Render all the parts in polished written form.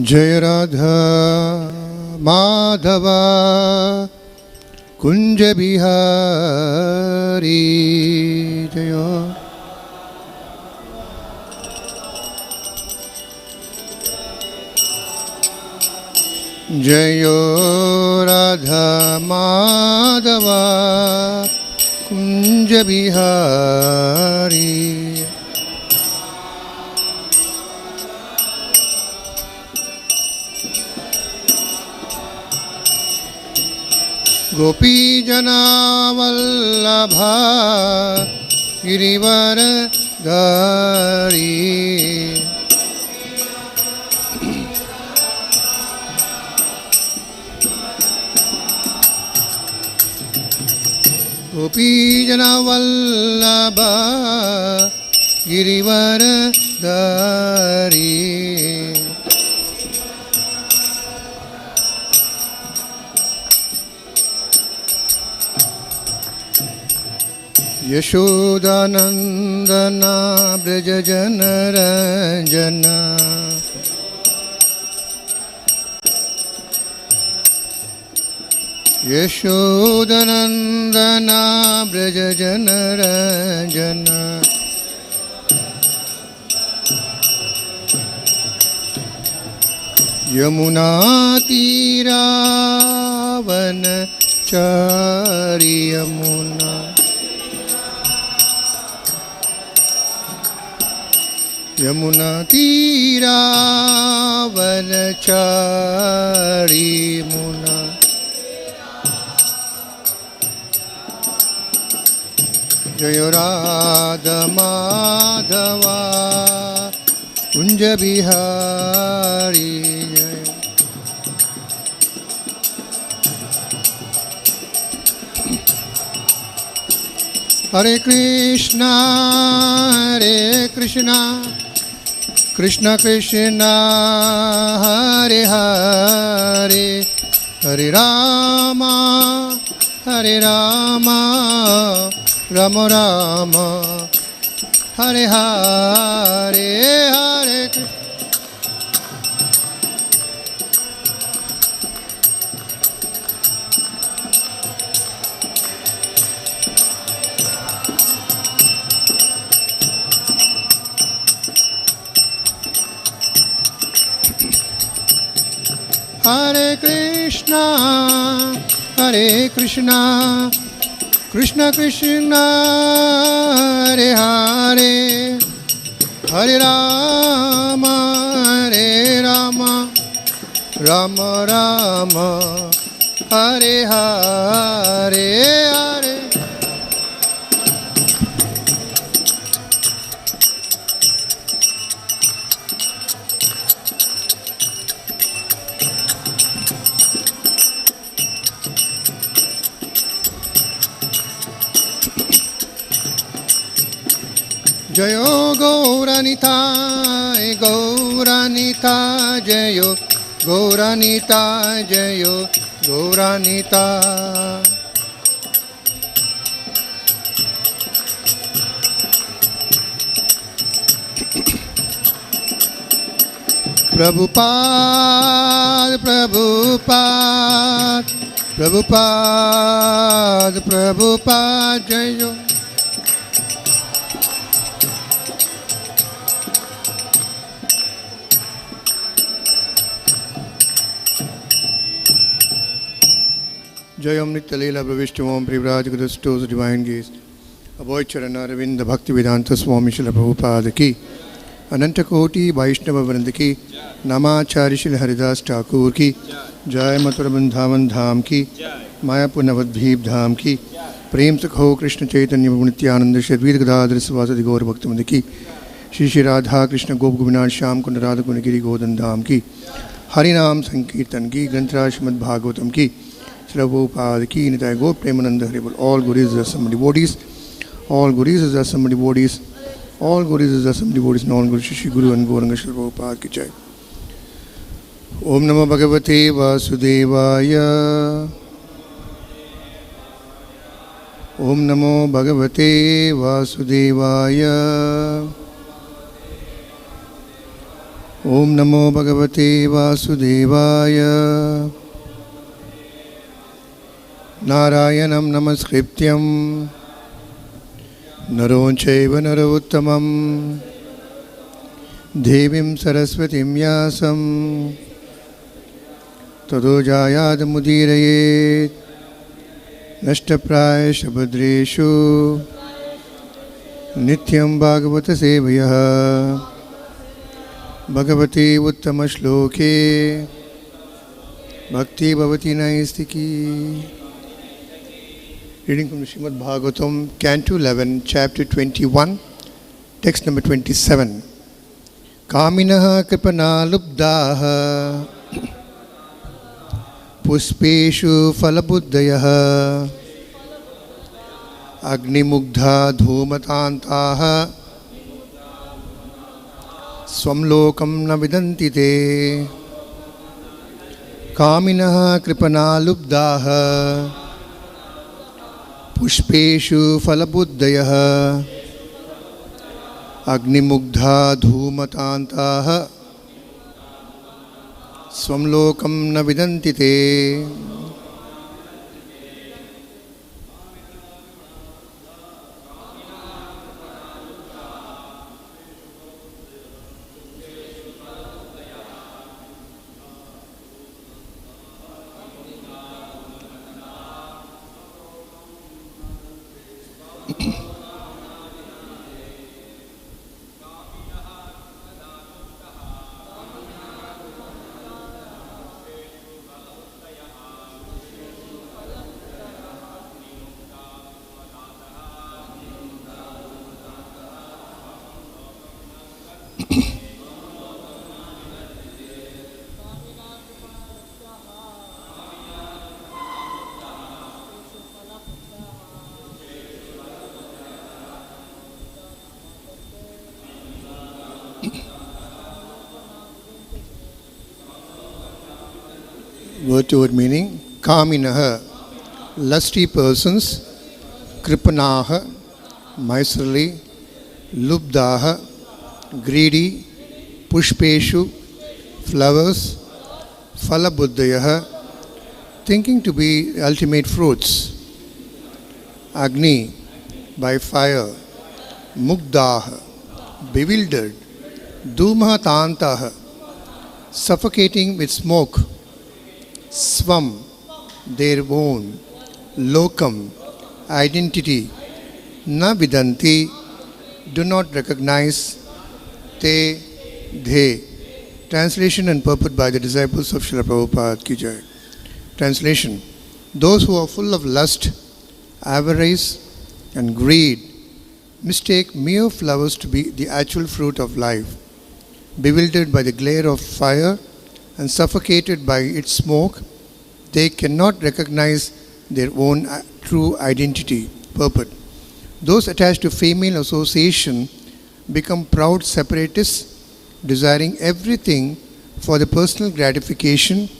जय राधा माधवा कुंज बिहारी जय। जय राधा माधवा कुंज बिहारी। गोपी जनावल्लभा गिरिवरधारी। गोपी जनावल्लभा गिरिवरधारी। यशोदानंदना ब्रज जनरंजना। यशोदानंदना ब्रज जनरंजना। यमुना तीरावनचारी। यमुना यमुना तीरावनचारी। मुना जय राधा माधवा कुंज बिहारी जय। हरे कृष्णा कृष्ण कृष्ण हरे हरे हरे राम राम राम हरे हरे हरे कृष्ण। हरे कृष्णा कृष्ण कृष्ण हरे हरे हरे राम राम राम हरे हरे हरे। जयो गौरानिताय गौरानिताय जयो गौरानिताय जयो गौरानिताय। प्रभुपाद प्रभुपाद प्रभुपाद प्रभुपाद जयो। Jayam Nitya Leela Pravishtavam Privraj Gudastos Divine Gaze Avoid Charana Ravinda Bhakti Vedanta Swami Srila Prabhupada Ki Ananta Koti Vaishnava Vranda Ki Namacharya Srila Haridas Thakur Ki Jai Mathura Vrindavan Dham Ki Mayapur Navadvip Dham Ki Prem Sakho Krishna Chaitanya Nityananda Shri Advaita Gadadhara Sivasadi Gaura Bhaktivinoda Ki Shri Shri Radha Krishna Gop Govinath Shyam Kunda Radha Gunagiri Godan Dham Ki Harinam Sankirtan Ki Granthra Srimad Bhagavatam Ki Prabhupada ki Nitai Gaur Premananda Haribol. All Gurus are some devotees. All Gurus are some devotees. All Gurus are some devotees. And all Gurus Shri Guru and Gauranga Shri Prabhupada ki jai. Om Namo Bhagavate Vasudevaya. Om Namo Bhagavate Vasudevaya. Om Namo Bhagavate Vasudevaya. Narayanam Namaskrityam Naron Chaiva Narottamam Devim Saraswatim Yasam Tado Jayad Mudirayet Nashtapraya Shabadreshu Nityam Bhagavata Sevaya Bhagavati Uttama Shloke Bhakti Bhavati Naistiki. Reading from the Srimad Bhagavatam, Canto 11, Chapter 21, Text number 27. Kāminaḥ kṛpaṇā lubdhāḥ puṣpeṣu phala-buddhayaḥ agni-mugdhā dhūma-tāntāḥ svam lokam na vidanti te. Kāminaḥ kṛpaṇā lubdhāḥ puṣpeṣu phala-buddhayaḥ agni-mugdhā dhūma-tāntāḥ svam lokam na vidanti te. Word to word meaning: kāminaḥ, lusty persons; kṛpaṇāḥ, miserly; lubdhāḥ, greedy; puṣpeṣu, flowers; phala-buddhayaḥ, thinking to be the ultimate fruits; agni, by fire; mugdhāḥ, bewildered; dhūma-tāntāḥ, suffocating with smoke; svam, their own; lokam, identity; na vidanti, do not recognize; te, they. Translation and purport by the disciples of Srila Prabhupada ki jai. Translation: those who are full of lust, avarice and greed mistake mere flowers to be the actual fruit of life. Bewildered by the glare of fire and suffocated by its smoke, they cannot recognize their own true identity. Purport: those attached to female association become proud separatists, desiring everything for the personal gratification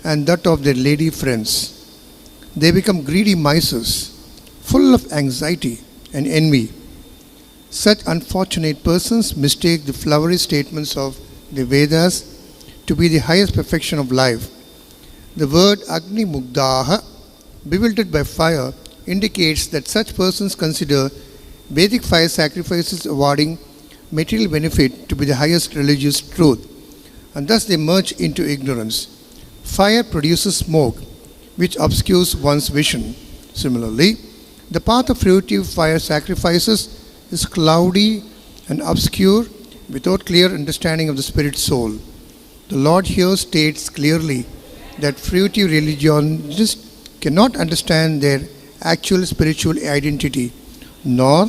and that of their lady friends. They become greedy misers, full of anxiety and envy. Such unfortunate persons mistake the flowery statements of the Vedas to be the highest perfection of life. The word agni-mugdhāḥ, bewildered by fire, indicates that such persons consider Vedic fire sacrifices awarding material benefit to be the highest religious truth, and thus they merge into ignorance. Fire produces smoke, which obscures one's vision. Similarly, the path of fruitive fire sacrifices is cloudy and obscure without clear understanding of the spirit soul. The Lord here states clearly that fruitive religionists cannot understand their actual spiritual identity, nor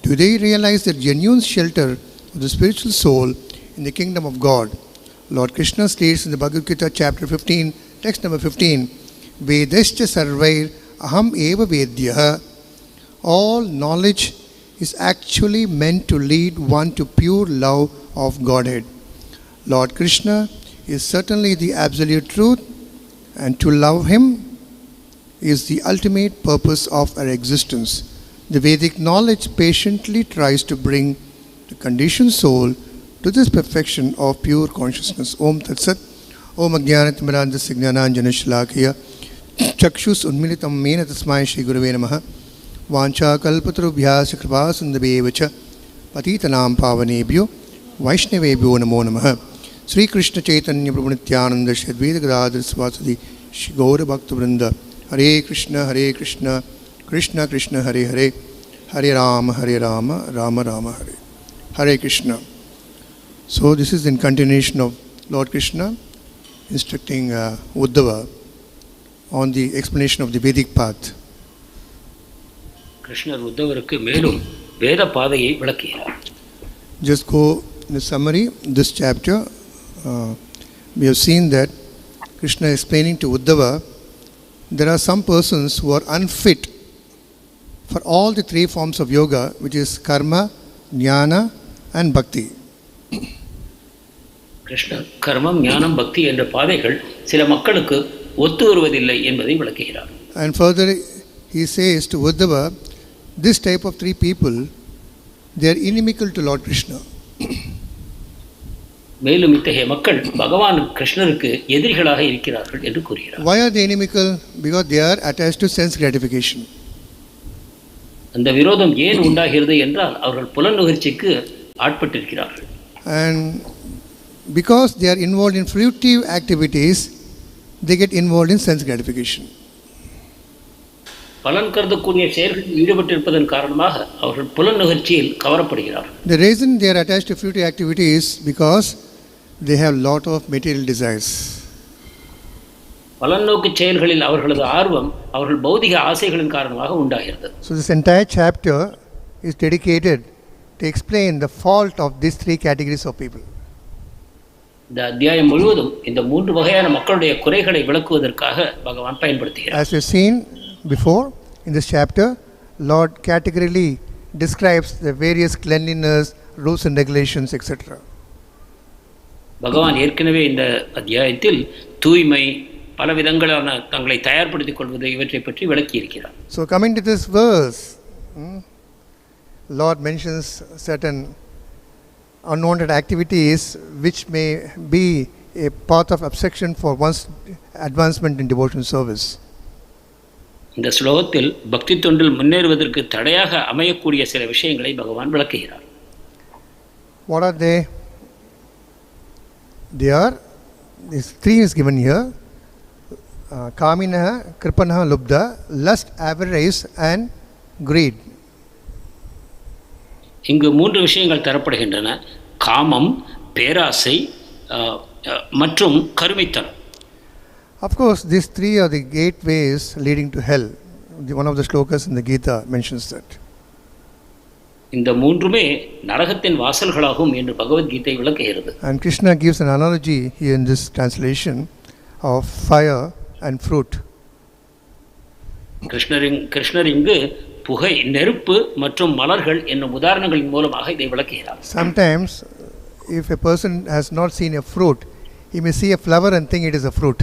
do they realize the genuine shelter of the spiritual soul in the kingdom of God. Lord Krishna states in the Bhagavad Gita, chapter 15, text number 15, Vedascha sarvair aham eva vedyah. All knowledge is actually meant to lead one to pure love of Godhead. Lord Krishna is certainly the absolute truth, and to love Him is the ultimate purpose of our existence. The Vedic knowledge patiently tries to bring the conditioned soul to this perfection of pure consciousness. Om Tat Sat. Om Ajnanatimmirandasya Jnananjanashalakaya Chakshus Unmilitam Mena Tasmai Shri Gurave Namaha Vancha Kalpatarubhyasya Kripasindhabevacha Patitanam Pavanebhyo Vaishnavebhyo Namo Namaha. Sri Krishna Chaitanya Prabhu Nityananda Shri Advaita Gadadhara Svasadi Shri Gaura Bhakta Vrinda. Hare Krishna Krishna Krishna Hare Hare Hare Rama Rama Rama Hare Hare Krishna. So this is in continuation of Lord Krishna instructing Uddhava on the explanation of the Vedic path. கிருஷ்ணர் உத்தவருக்கு மேலும் வேத பாதையை விளக்குகிறார். Just go in a summary this chapter. We have seen that Krishna is explaining to Uddhava there are some persons who are unfit for all the three forms of yoga, which is karma, jnana and bhakti. கிருஷ்ணர் கர்மம் ஞானம் பக்தி என்ற பாதைகள் சில மக்களுக்கு ஒத்து வருவதில்லை என்பதை விளக்குகிறார். And further he says to Uddhava, this type of three people, they are inimical to Lord Krishna. மேலும் இத்தகைய மக்கள் பகவான் கிருஷ்ணருக்கு எதிரிகளாக இருக்கிறார்கள் என்று கூறுகிறார். Why are they inimical? Because they are attached to sense gratification. அந்த விரோதம் ஏன் உண்டாகிறது என்றால் அவர்கள் புலனுகர்ச்சிக்கு ஆட்பட்டிருக்கிறார்கள். And because they are involved in fruitive activities, they get involved in sense gratification. பலன் கருதக்கூடிய செயல்களில் ஈடுபட்டிருப்பதன் காரணமாக அவர்கள் புலனுகர்ச்சியில் கவரப்படுகிறார்கள். The reason they are attached to fruitive activities because they have lot of material desires. பலநோக்கு செயல்களில் அவர்களது ஆர்வம் அவர்கள் பௌதிக ஆசைகளின் காரணமாக உண்டாகிறது. So this entire chapter is dedicated to explain the fault of these three categories of people. இந்த அத்தியாயம் முழுவதும் இந்த மூன்று வகையான மக்களுடைய குறைகளை விளக்குவதற்காக பகவான் பயன்படுத்துகிறார். As we have seen before in this chapter, Lord categorically describes the various cleanliness, rules and regulations, etc. பகவான் ஏற்கனவே இந்த அத்தியாயத்தில் தூய்மை, பல விதங்களான தங்களை தயார்படுத்திக் கொள்வது இவற்றை பற்றி விளக்கி இருக்கிறார். So coming to this verse, Lord mentions certain unwanted activities which may be a path of obstruction for one's advancement in devotional service. இந்த ஸ்லோகத்தில் பக்தி தொண்டில் முன்னேறுவதற்கு தடையாக அமையக்கூடிய சில விஷயங்களை பகவான் விளக்குகிறார். What are they? They are, these three is given here: kāminaḥ, kṛpaṇā, lubdhāḥ, lust, avarice and greed. இங்கு மூன்று விஷயங்கள் தரப்படுகின்றன: காமம், பேராசை மற்றும் கருமித்தனம். Of course, these three are the gateways leading to hell. One of the shlokas in the Gita mentions that. இந்த மூன்றுமே நரகத்தின் வாசல்களாகும் என்று பகவத்கீதை விளக்குகிறது. And Krishna gives an analogy here in this translation of fire and fruit. கிருஷ்ணர் இங்கு புகை, நெருப்பு மற்றும் மலர்கள் என்னும் உதாரணங்களின் மூலமாக இதை விளக்குகிறார். Sometimes if a person has not seen a fruit, he may see a flower and think it is a fruit.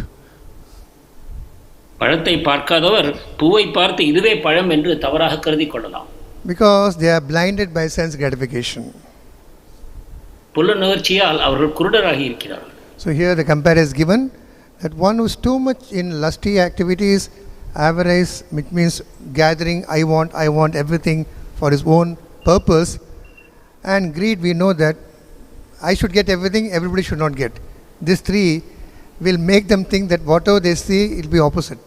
பழத்தை பார்க்காதவர் பூவை பார்த்து இதுவே பழம் என்று தவறாக கருதி கொள்ளலாம். Because they are blinded by sense gratification. புலனுகர்ச்சியால் அவர்கள் குருடராகி இருக்கிறார்கள். So here the comparison is given that one who is too much in lusty activities, avarice, which means gathering, I want everything for his own purpose, and greed, we know that I should get everything, everybody should not get. These three will make them think that whatever they see, it will be opposite.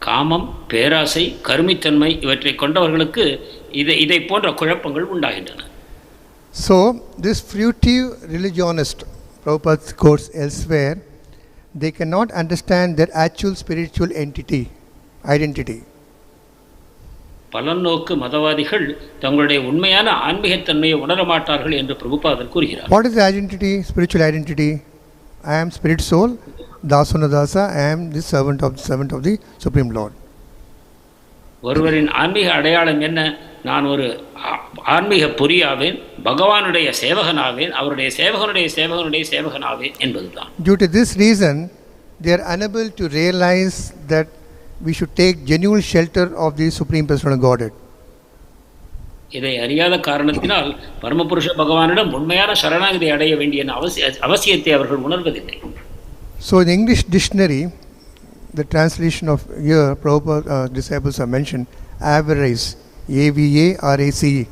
காமம், பேராசை, கருமித்தன்மை இவற்றை கொண்டவர்களுக்கு இதை போன்ற குழப்பங்கள் உண்டாகின்றன. So this fruitive religionist, Prabhupada quotes elsewhere, they cannot understand their actual spiritual identity. பலநோக்கு மதவாதிகள் தங்களுடைய உண்மையான ஆன்மீகத்தன்மையை உணர மாட்டார்கள் என்று பிரபுபாதர் கூறுகிறார். What is the identity, spiritual identity? I am spirit soul, dasanadasa, I am the servant of the Supreme Lord. ஒருவரின் ஆன்மீக அடையாளம் என்ன? நான் ஒரு ஆன்மீக பொறியாவேன், பகவானுடைய சேவகனாவேன், அவருடைய சேவகனுடைய சேவகனாவேன் என்பதுதான். Due to this reason, they are unable to realize that we should take genuine shelter of the Supreme Personal Godhead. இதை அறியாத காரணத்தினால் பரமபுருஷ பகவானிடம் உண்மையான சரணாகதி அடைய வேண்டிய அவசியத்தை அவர்கள் உணர்வதில்லை. So in the English dictionary, the translation of here, Prabhupada disciples are mentioned, avarice, A-V-A-R-A-C-E,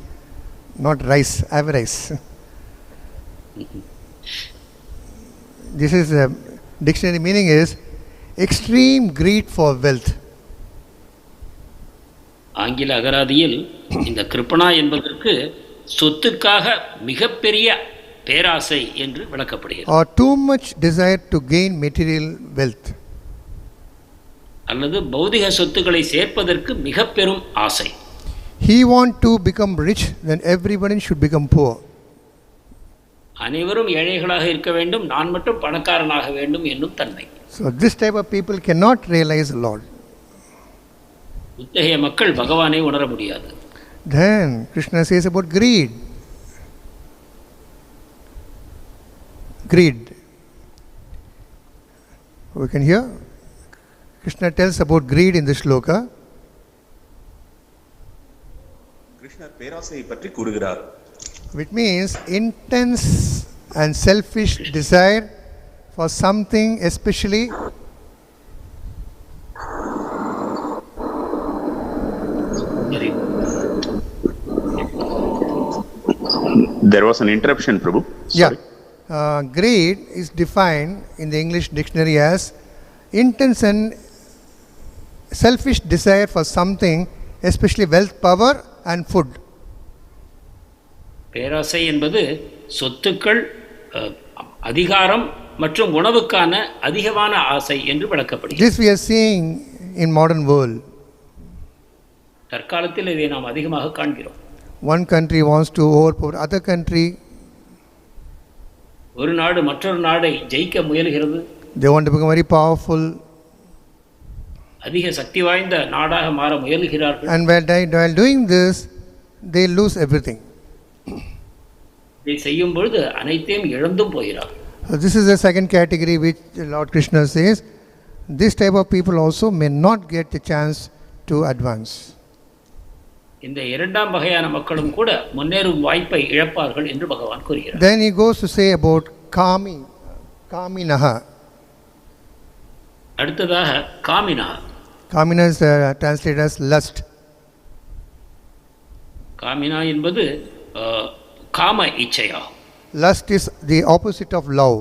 not rice, avarice. This is the dictionary meaning is extreme greed for wealth. ஆங்கில அகராதியில் இந்த கிருபணா என்பதற்கு சொத்துக்காக மிகப்பெரிய பேராசை என்று விளக்கப்படுகிறது. Or too much desire to gain material wealth. அல்லது பௌதிக சொத்துக்களை சேர்ப்பதற்கு மிக பெரும் ஆசை. He want to become rich, then everybody should become poor. அனைவரும் ஏழைகளாக இருக்க வேண்டும், நான் மட்டும் பணக்காரனாக வேண்டும் என்னும் தன்மை. So this type of people cannot realize the Lord. இத்தகைய மக்கள் பகவானை உணர முடியாது. Then Krishna says about greed. Greed. We can hear Krishna tells about greed in this shloka. Krishna பேராசையை பற்றி கூறுகிறார். Which means intense and selfish desire for something, especially There was an interruption, Prabhu. Sorry. Yeah. Greed is defined in the English dictionary as intense and selfish desire for something, especially wealth, power and food. பேராசை என்பது சொத்துக்கள், அதிகாரம் மற்றும் உணவுக்கான அதிகமான ஆசை என்று விளக்கப்படுகிறது. This we are seeing in modern world. தற்காலத்தில் இதை நாம் அதிகமாக காண்கிறோம். One country wants to overpower other country. ஒரு நாடு மற்றொரு நாடை ஜெயிக்க முயல்கிறது. They want to become very powerful. அதிக சக்தி வாய்ந்த நாடாக மாற முயல்கிறார்கள். And while doing this, they lose everything. இதை செய்யும் பொழுது அனைத்தையும் இழந்தும் போகிறார்கள். So this is the second category which Lord Krishna says, this type of people also may not get the chance to advance. இந்த இரண்டாம் வகையான மக்களும் கூட முன்னேறும் வாய்ப்பை இழப்பார்கள் என்று பகவான் கூறுகிறார். Then he goes to say about kāminaḥ. அடுத்ததாக kāminaḥ. Kāminaḥ is translated as lust. kāminaḥ என்பது காம இச்சையாகும். Lust is the opposite of love.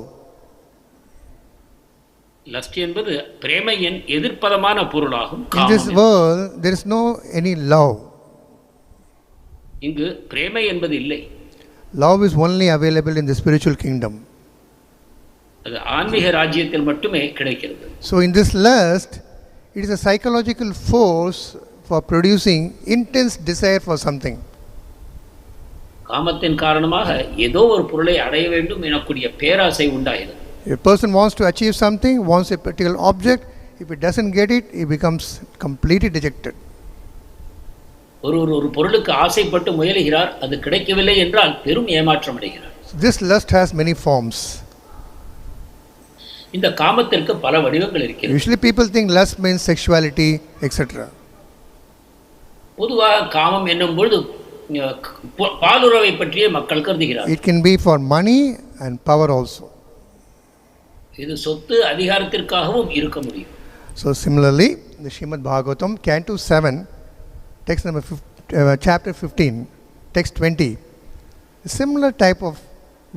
Lost என்பது பிரேமையின் எதிர்ப்பதமான பொருளாகும். In this world there is no any love. இங்கு பிரேமை என்பது இல்லை. Love is only available in the spiritual kingdom. அது ஆன்மீக ராஜ்யத்தில் மட்டுமே கிடைக்கிறது. So in this lust, it is a psychological force for producing intense desire for something. காமத்தின் காரணமாக ஏதோ ஒரு பொருளை அடைய வேண்டும் எனக்கூடிய பேராசை உண்டாகிறது. If a person wants to achieve something, wants a particular object, if he doesn't get it, he becomes completely dejected. ஒரு பொருளுக்கு ஆசைப்பட்டு முயலுகிறார், அது கிடைக்கவில்லை என்றால் பெரும் ஏமாற்றம் அடைகிறார். This lust has many forms. இந்த காமத்திற்கு பல வடிவங்கள் இருக்கிறது. Usually people think lust means sexuality, etc. பொதுவாக காமம் என்னும் பொழுது பாலுறவை பற்றியே மக்கள் கருதுகிறார்கள். It can be for money and power also. இது சொத்து அதிகாரத்திற்காகவும் இருக்க முடியும். So similarly, the Srimad Bhagavatam, Canto 7, text number chapter 15, text 20, a similar type of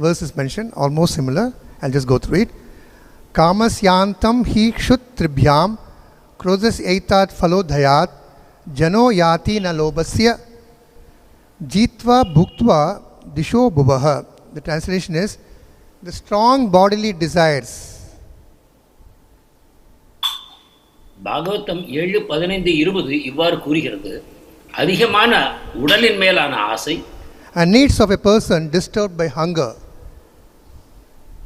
verse is mentioned, almost similar. I'll just go through it. Kamasyantam hi kshutribhyam krodhas eitat phala-buddhayaḥ jano yati na lobasya jitva bhuktva disho bhuvaha. The translation is, the strong bodily desires. Bhagavatam 7:15-20 இவ்வாறு கூறுகிறது. அதிகமான உடலின் மேலான ஆசை and needs of a person disturbed by hunger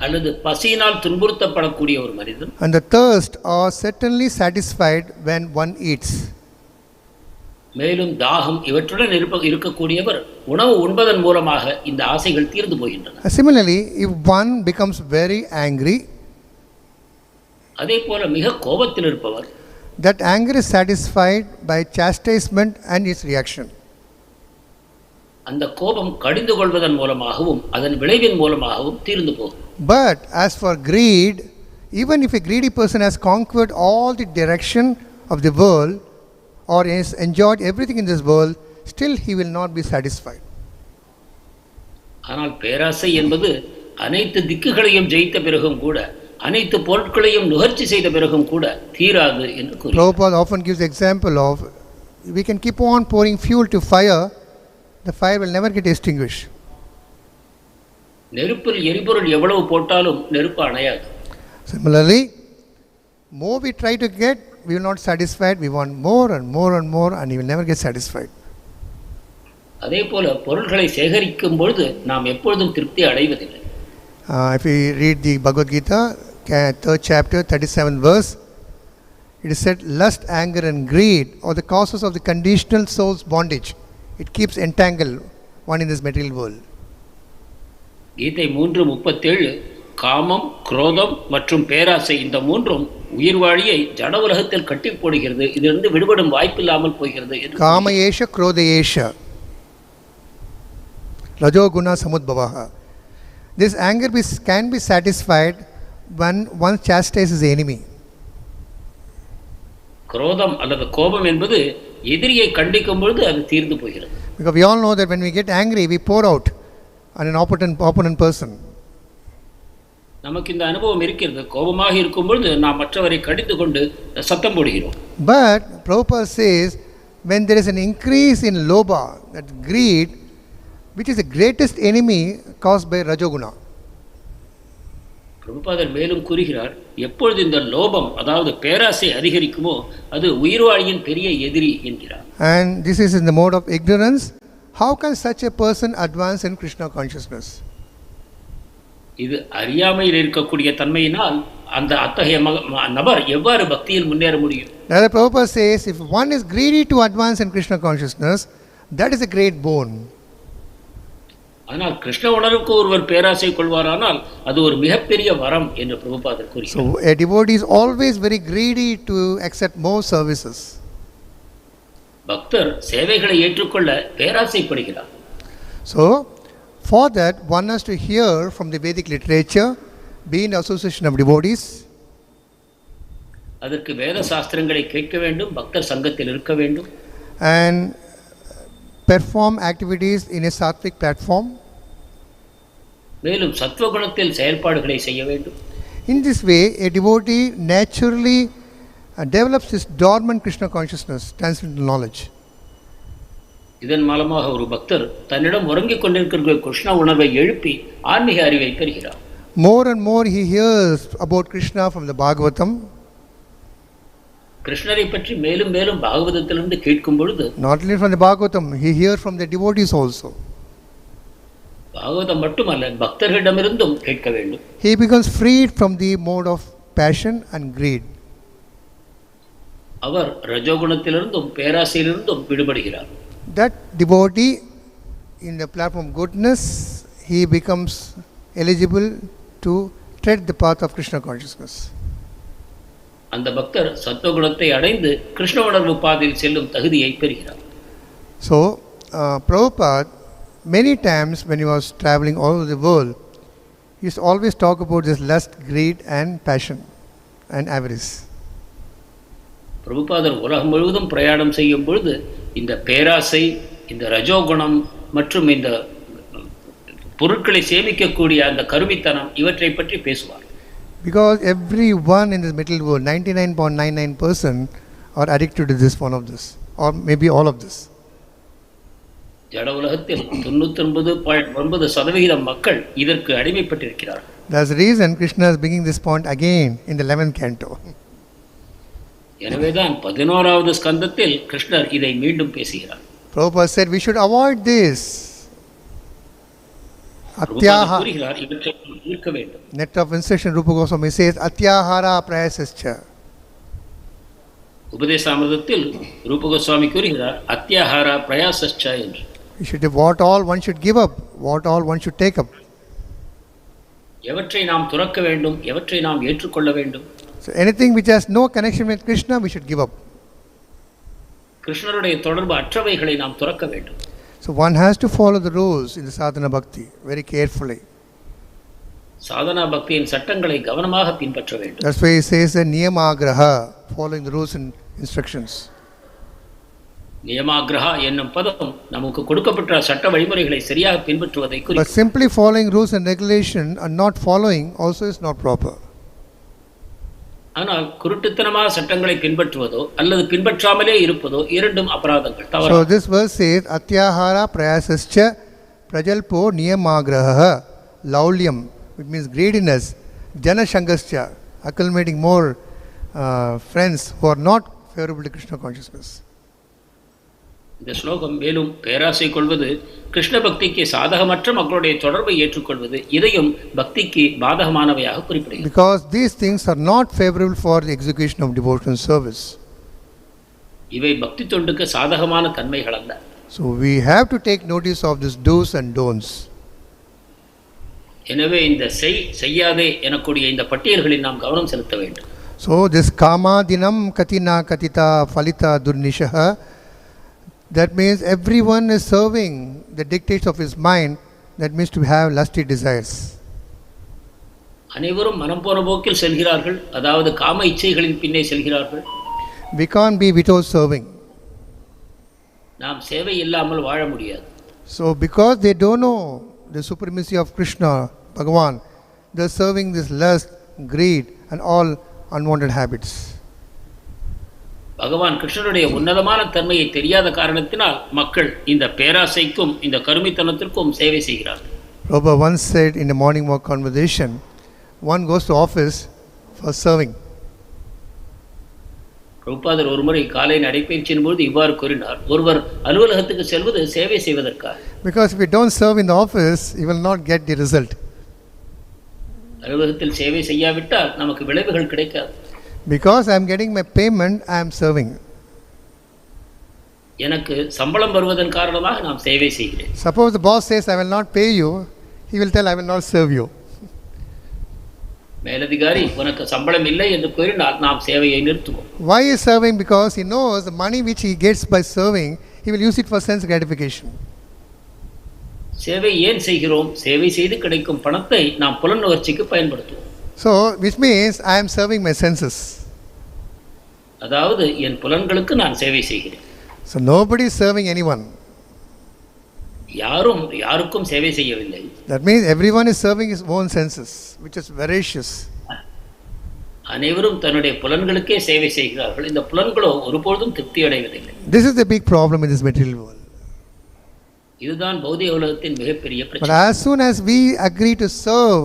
அல்லது பசியினால் துன்புறுத்தப்படக்கூடிய ஒரு மனிதன் and the thirst are certainly satisfied when one eats. மேலும் தாகம் இவற்றுடன் இருக்கக்கூடியவர் உணவு உண்பதன் மூலமாக இந்த ஆசைகள் தீர்ந்து போகின்றன. Similarly, if one becomes very angry, அதே போல மிக கோபத்தில் இருப்பவர், that anger is satisfied by chastisement and its reaction. அந்த கோபம் கடிந்து கொள்வதன் மூலமாகவும் அதன் விளைவின் மூலமாகவும் தீர்ந்து போகும். But as for greed, even if a greedy person has conquered all the direction of the world or has enjoyed everything in this world, still he will not be satisfied. ஆனால் பேராசை என்பது அனைத்து திக்குகளையும் ஜெயித்த பிறகும் கூட அனைத்து பொருட்களையும் நுகர்ச்சி செய்த பிறகும் கூட தீராது என்று கூறுகிறார். Prabhupada often gives the example of we can keep on pouring fuel to fire, the fire will never get extinguished. நெருப்பில் எரிபொருள் எவ்வளவு போட்டாலும் நெருப்பு அணையாது. Similarly, more we try to get, we will not satisfied. We want more and more and more, and we will never get satisfied. அதே போல பொருள்களை சேகரிக்கும் பொழுது நாம் எப்பொழுதும் திருப்தி அடைவதில்லை. If we read the Bhagavad Gita, 3rd chapter, 37th verse, it is said, lust, anger and greed are the causes of the conditional soul's bondage. It keeps entangled one in this material world. கீதை 3:37 காமம், குரோதம் மற்றும் பேராசை இந்த மூன்றும் உயிர்வாழியை ஜட உலகத்தில் கட்டி போடுகிறது. இதிலிருந்து விடுபடும் வாய்ப்பில்லாமல் போகிறது. காமயேஷ குரோதயேஷ ரஜோகுண சமுத்பவஹ. This anger can be satisfied when one chastises the enemy. குரோதம் அல்லது கோபம் என்பது எதிரியை கண்டிக்கும் பொழுது அது தீர்ந்து போகிறது. Because we all know that when we get angry, we pour out on an opponent person. நமக்கு இந்த அனுபவம் இருக்கிறது. கோபமாக இருக்கும் பொழுது நாம் மற்றவரை கடிந்து கொண்டு சத்தம் போடுகிறோம். But Prabhupada says, when there is an increase in lobha, that greed, which is the greatest enemy caused by rajoguna. பிரபுபாதர் மேலும் கூறுகிறார், எப்பொழுது இந்த லோபம் அதாவது பேராசை அதிகரிக்குமோ அது உயிர்வாழியின் பெரிய எதிரி என்கிறார். And this is in the mode of ignorance. How can such a person advance in Krishna consciousness? இது அறியாமையில் இருக்கக்கூடிய தன்மையினால் அந்த அத்தகைய நபர் எவ்வாறு பக்தியில் முன்னேற முடியும்? Now Prabhupada says, if one is greedy to advance in Krishna consciousness, that is a great boon. ஆனால் கிருஷ்ண உணர்வுக்கு ஒருவர் பேராசை கொள்வாரானால் அது ஒரு மிகப்பெரிய வரம் என்று பிரபுபாதர் கூறுகிறார். So a devotee is always very greedy to accept more services. பக்தர் சேவைகளை ஏற்றுக்கொள்ள பேராசைப்படுகிறார். So for that one has to hear from the Vedic literature, be in association of devotees. அதற்கு வேத சாஸ்திரங்களை கேட்க வேண்டும், பக்தர் சங்கத்தில் இருக்க வேண்டும். And perform activities in a sattvic platform. மேலும் சத்வகுணத்தில் செயல்பாடுகளை செய்ய வேண்டும். In this way, a devotee naturally develops his dormant Krishna consciousness, transcendental knowledge. இதன் மூலமாக ஒரு பக்தர் தன்னிடம் உறங்கிக் கொண்டிருக்கிற கிருஷ்ண உணர்வை எழுப்பி ஆன்மீக அறிவை பெறுகிறார். More and more he hears about Krishna from the Bhagavatam. கிருஷ்ணரை பற்றி மேலும் மேலும் பாகவதத்திலிருந்து கேட்கும் பொழுது Not only from the Bhagavatam, he hears from the devotees also. Bhagavatam மட்டுமல்ல, பக்தர்களிடமிருந்தும் கேட்க வேண்டும். He becomes freed from the mode of passion and greed. Our ரஜோகுணத்திலிருந்தும் பேராசையிலிருந்தும் விடுபடுகிறார். That devotee in the platform of goodness, he becomes eligible to tread the path of Krishna consciousness. அந்த பக்தர் சத்வகுணத்தை அடைந்து கிருஷ்ண உணர்வு பாதையில் செல்லும் தகுதியை பெறுகிறார். So, Prabhupada, many times when he was traveling all over the world, he used to always talk about this lust, greed and passion and avarice. பிரபுபாதர் உலகம் முழுவதும் பிரயாணம் செய்யும் பொழுது இந்த பேராசை, இந்த ரஜோகுணம் மற்றும் இந்த பொருட்களை சேமிக்கக்கூடிய அந்த கருமித்தனம் இவற்றை பற்றி பேசுவார். Because everyone in this material world, 99.99% are addicted to this, one of this, or maybe all of this. ஜட உலகத்தில் 99.9% மக்கள் இதற்கு அடிமைப்பட்டிருக்கிறார்கள். That's the reason Krishna is bringing this point again in the 11th canto. எனவேதான் 11வது ஸ்கந்தத்தில் கிருஷ்ணர் இதை மீண்டும் பேசுகிறார். Prabhupada said we should avoid this. Atyaha. இவற்றை தவிர்க்க வேண்டும். Net of instruction, Rupa Goswami says atyahara prayasascha. உபதேசாமிர்தத்தில் ரூப கோஸ்வாமி கூறுகிறார் அத்யாஹாரா பிரயாசஸ்ச என்று. You should have what all one should give up, what all one should take up. எவற்றை நாம் துறக்க வேண்டும், எவற்றை நாம் ஏற்றுக்கொள்ள வேண்டும். So anything which has no connection with Krishna, we should give up. கிருஷ்ணருடைய தொடர்பு அற்றவைகளை நாம் துறக்க வேண்டும். So one has to follow the rules in the sadhana bhakti very carefully. Sadhana பக்தியின் சட்டங்களை கவனமாக பின்பற்ற வேண்டும். That's why he says a niyamagraha, following the rules and instructions. நியமாகிரஹா என்னும் பதம் நமக்கு கொடுக்கப்பட்ட சட்ட வழிமுறைகளை சரியாக பின்பற்றுவதை குறிக்கும். But simply following rules and regulation and not following also is not proper. ஆனால் குருட்டுத்தனமாக சட்டங்களை பின்பற்றுவதோ அல்லது பின்பற்றாமலே இருப்பதோ இரண்டும் அபராதங்கள். So this verse says atyahara prayasascha prajalpo niyamagraha laulyam, which means greediness, janashangascha, accumulating more friends who are not favorable to Krishna consciousness. இந்த ஸ்லோகம் மேலும் பேராசை கொள்வது, கிருஷ்ண பக்திக்கு சாதகமற்ற மக்களுடைய தொடர்பை ஏற்றுக்கொள்வது, இதையும் பக்திக்கு பாதகமானவையாக குறிப்பிடுகிறது. Because these things are not favorable for the execution of devotional service. இவை பக்தி தொண்டுக்கு சாதகமான தன்மைகள் அல்ல. So we have to take notice of these do's and don'ts. எனவே இந்த செய்யாதே எனக்கூடிய இந்த பட்டியல்களில் நாம் கவனம் செலுத்த வேண்டும். So this kama dinam katina katita phalita durnishaha, that means everyone is serving the dictates of his mind, that means to have lusty desires. அனைவரும் மனம் போன போக்கில் செல்கிறார்கள், அதாவது காம இச்சைகளின் பின்னே செல்கிறார்கள். We can't be without serving. நாம் சேவை இல்லாமல் வாழ முடியாது. So because they don't know the supremacy of Krishna, Bhagavan, they are serving this lust, greed and all unwanted habits. பகவான் கிருஷ்ணருடைய உன்னதமான தன்மையை தெரியாத காரணத்தினால் மக்கள் இந்த பேராசைக்கும் இந்த கருமித்தனத்திற்கும் சேவை செய்கிறார்கள். Prabhupada once said in a morning walk conversation, one goes to office for serving. பிரபுபாதர் ஒருமுறை காலை நடைபயிற்சியின் போது இவ்வாறு கூறினார், ஒருவர் அலுவலகத்துக்கு செல்வது சேவை செய்வதற்காக. Because if we don't serve in the office, you will not get the result. அலுவலகத்தில் சேவை செய்யாவிட்டால் நமக்கு விளைவுகள் கிடைக்காது. Because I am getting my payment, I am serving. எனக்கு சம்பளம் வருவதன் காரணமாக நான் சேவை செய்கிறேன். Suppose the boss says I will not pay you, he will tell I will not serve you. மேலதிகாரி உனக்கு சம்பளம் இல்லை என்று கூறினால் நாம் சேவையை நிறுத்துவோம். Why is serving? Because he knows the money which he gets by serving, he will use it for sense gratification. சேவை ஏன் செய்கிறோம்? சேவை செய்து கிடைக்கும் பணத்தை நாம் புலனுணர்ச்சிக்கு பயன்படுத்துவோம். So which means I am serving my senses. அதாவது என் புலன்களுக்கு நான் சேவை செய்கிறேன். So nobody is serving anyone. யாருக்கும் சேவை செய்யவில்லை. That means everyone is serving his own senses, which is voracious. அனைவரும் தன்னுடைய புலன்களுக்கே சேவை செய்கிறார்கள். இந்த புலன்களோ ஒருபொழுதும் திருப்தி அடைவதில்லை. This is the big problem in this material world. இதுதான் பௌதிக உலகத்தின் மிகப்பெரிய But பிரச்சனை. as soon as we agree to serve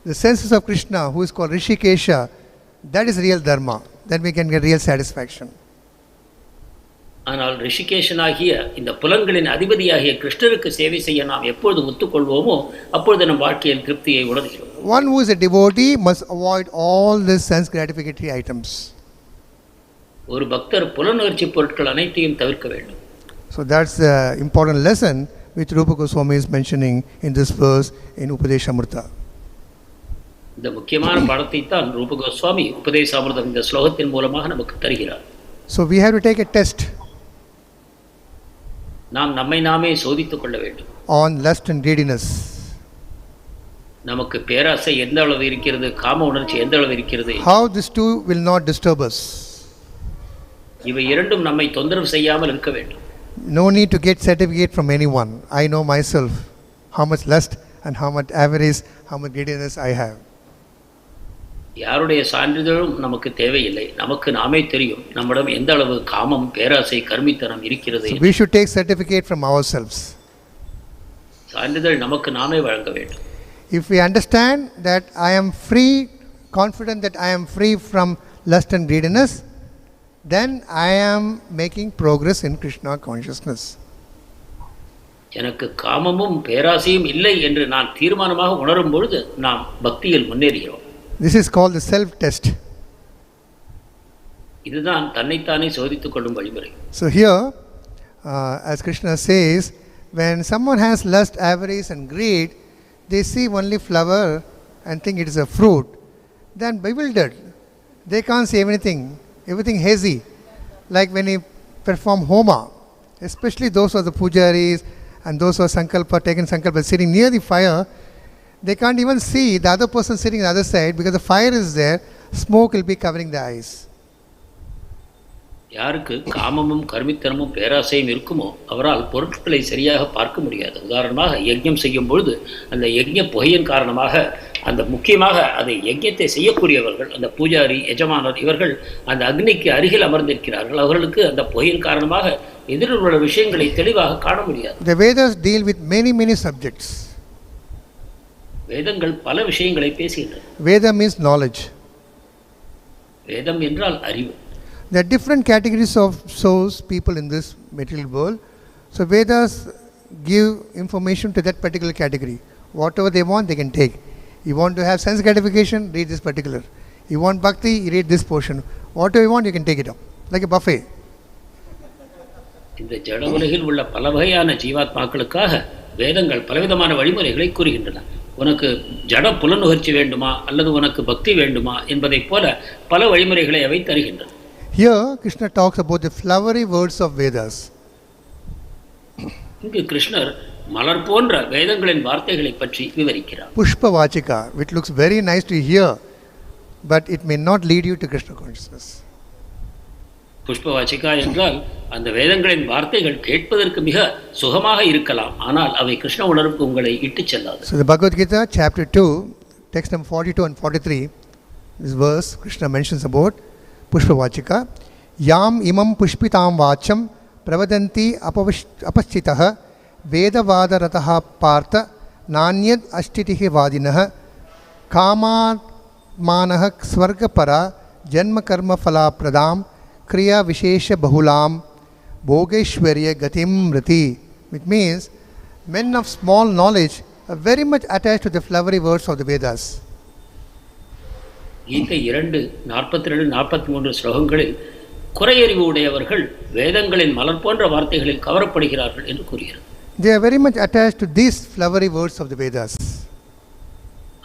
the senses of Krishna, who is called Rishikesha, that is real dharma. Then we can get real satisfaction. ஆனால் ரிஷிகேஷனாகிய இந்த புலன்களின் அதிபதியாகிய கிருஷ்ணருக்கு சேவை செய்ய நாம் எப்பொழுது ஒத்துக்கொள்வோமோ அப்பொழுது நம் வாழ்க்கையில் திருப்தியை உணர்கிறோம். One who is a devotee must avoid all these sense gratificatory items. ஒரு பக்தர் புலனுணர்ச்சி பொருட்கள் அனைத்தையும் தவிர்க்க வேண்டும். So that's the important lesson which Rupa Goswami is mentioning in this verse in Upadeshamrita. இந்த முக்கியமான பாடத்தை தான் ரூப கோஸ்வாமி உபதேசாமிர்தம் இந்த ஸ்லோகத்தின் மூலமாக நமக்கு தருகிறார். So we have to take a test நாம் நம்மை நாமே சோதித்துக் கொள்ள வேண்டும். on lust and greediness. நமக்கு பேராசை எந்த அளவு இருக்கிறது, காம உணர்ச்சி எந்த அளவு இருக்கிறது, How these two will not disturb us. இவை இரண்டும் நம்மை தொந்தரவு செய்யாமல் இருக்க வேண்டும். No need to get certificate from anyone. I know myself how much lust and how much avarice, how much greediness I have. யாருடைய சான்றிதழும் நமக்கு தேவையில்லை. நமக்கு நாமே தெரியும் நம்மிடம் எந்த அளவு காமம், பேராசை, கர்மித்தனம் இருக்கிறது. So we should take certificate from ourselves. சான்றிதழ் நமக்கு நாமே வழங்க வேண்டும். If we understand that I am free, confident that I am free from lust and greediness, then I am making progress in Krishna consciousness. எனக்கு காமமும் பேராசையும் இல்லை என்று நான் தீர்மானமாக உணரும் பொழுது நாம் பக்தியில் முன்னேறுகிறோம். This is called the self test. இதுதான் தன்னைத்தானே சோதித்துக் கொள்ளும் வழிமுறை. So here, as Krishna says, when someone has lust, avarice and greed, they see only flower and think it is a fruit. Then bewildered. They can't see anything hazy. Like when you perform homa, especially those who are the pujaris and those who are taken sankalpa sitting near the fire, they can't even see the other person sitting on the other side because the fire is there, smoke will be covering the eyes. யாருக்கு காமமும் கர்மித்தனமும் பேராசையும் இருக்குமோ அவரால் பொருட்களை சரியாக பார்க்க முடியாது. உதாரணமாக யஜ்ஞம் செய்யும் பொழுது அந்த யஜ்ஞ புகையின் காரணமாக அந்த முக்கியமாக அதை யஜ்ஞத்தை செய்யக்கூடியவர்கள் அந்த பூஜாரி எஜமானர் இவர்கள் அந்த அக்னிக்கு அருகில் அமர்ந்திருக்கிறார்கள். அவர்களுக்கு அந்த புகையின் காரணமாக எதிரில் உள்ள விஷயங்களை தெளிவாக காண முடியாது. The Vedas deal with many subjects. வேதங்கள் பல விஷயங்களை பேசுகின்றன. Veda means knowledge. வேதம் என்றால் அறிவு. There are different categories of souls, people in this material world. So Vedas give information to that particular category. Whatever they want, they can take. You want to have sense gratification, read this particular. You want bhakti, you read this portion. Whatever you want, you can take it up. Like a buffet. இந்த ஜட உலகில் உள்ள பல வகையான ஜீவாத்மாக்களுக்காக வேதங்கள் பலவிதமான வழிமுறைகளை கூறுகின்றன. உனக்கு ஜட புலனுகர்ச்சி வேண்டுமா அல்லது உனக்கு பக்தி வேண்டுமா என்பதைப் போல பல வழிமுறைகளை அவை தருகின்றன. Here Krishna talks about the flowery words of Vedas. இங்கு கிருஷ்ணர் மலர் போன்ற வேதங்களின் வார்த்தைகளை பற்றி விவரிக்கிறார். Puṣpeṣu, which looks very nice to hear, but it may not lead you to Krishna consciousness. புஷ்பவாச்சிகா என்றால் அந்த வேதங்களின் வார்த்தைகள் கேட்பதற்கு மிக சுகமாக இருக்கலாம், ஆனால் அவை கிருஷ்ண உணர்வுக்கு உங்களை இட்டுச் செல்லாது. So the Bhagavad Gita chapter 2, text number 42 and 43, this verse Krishna mentions about Puṣpeṣu. Yam imam pushpitam vacham pravadanti apaschitah vedavadarataha partha nanyad ashtitihi vadinah kāminaḥ svargapara janma karma phala pradam kriya vishesha bahulam bhogeshwarya gatim mriti. Which means men of small knowledge are very much attached to the flowery words of the Vedas. கீதை 2:42-43 ஸ்லோகங்களில் குறையறிவு உடையவர்கள் வேதங்களின் மலர் போன்ற வார்த்தைகளில் கவரப்படுகிறார்கள் என்று கூறுகிறது. They are very much attached to these flowery words of the Vedas.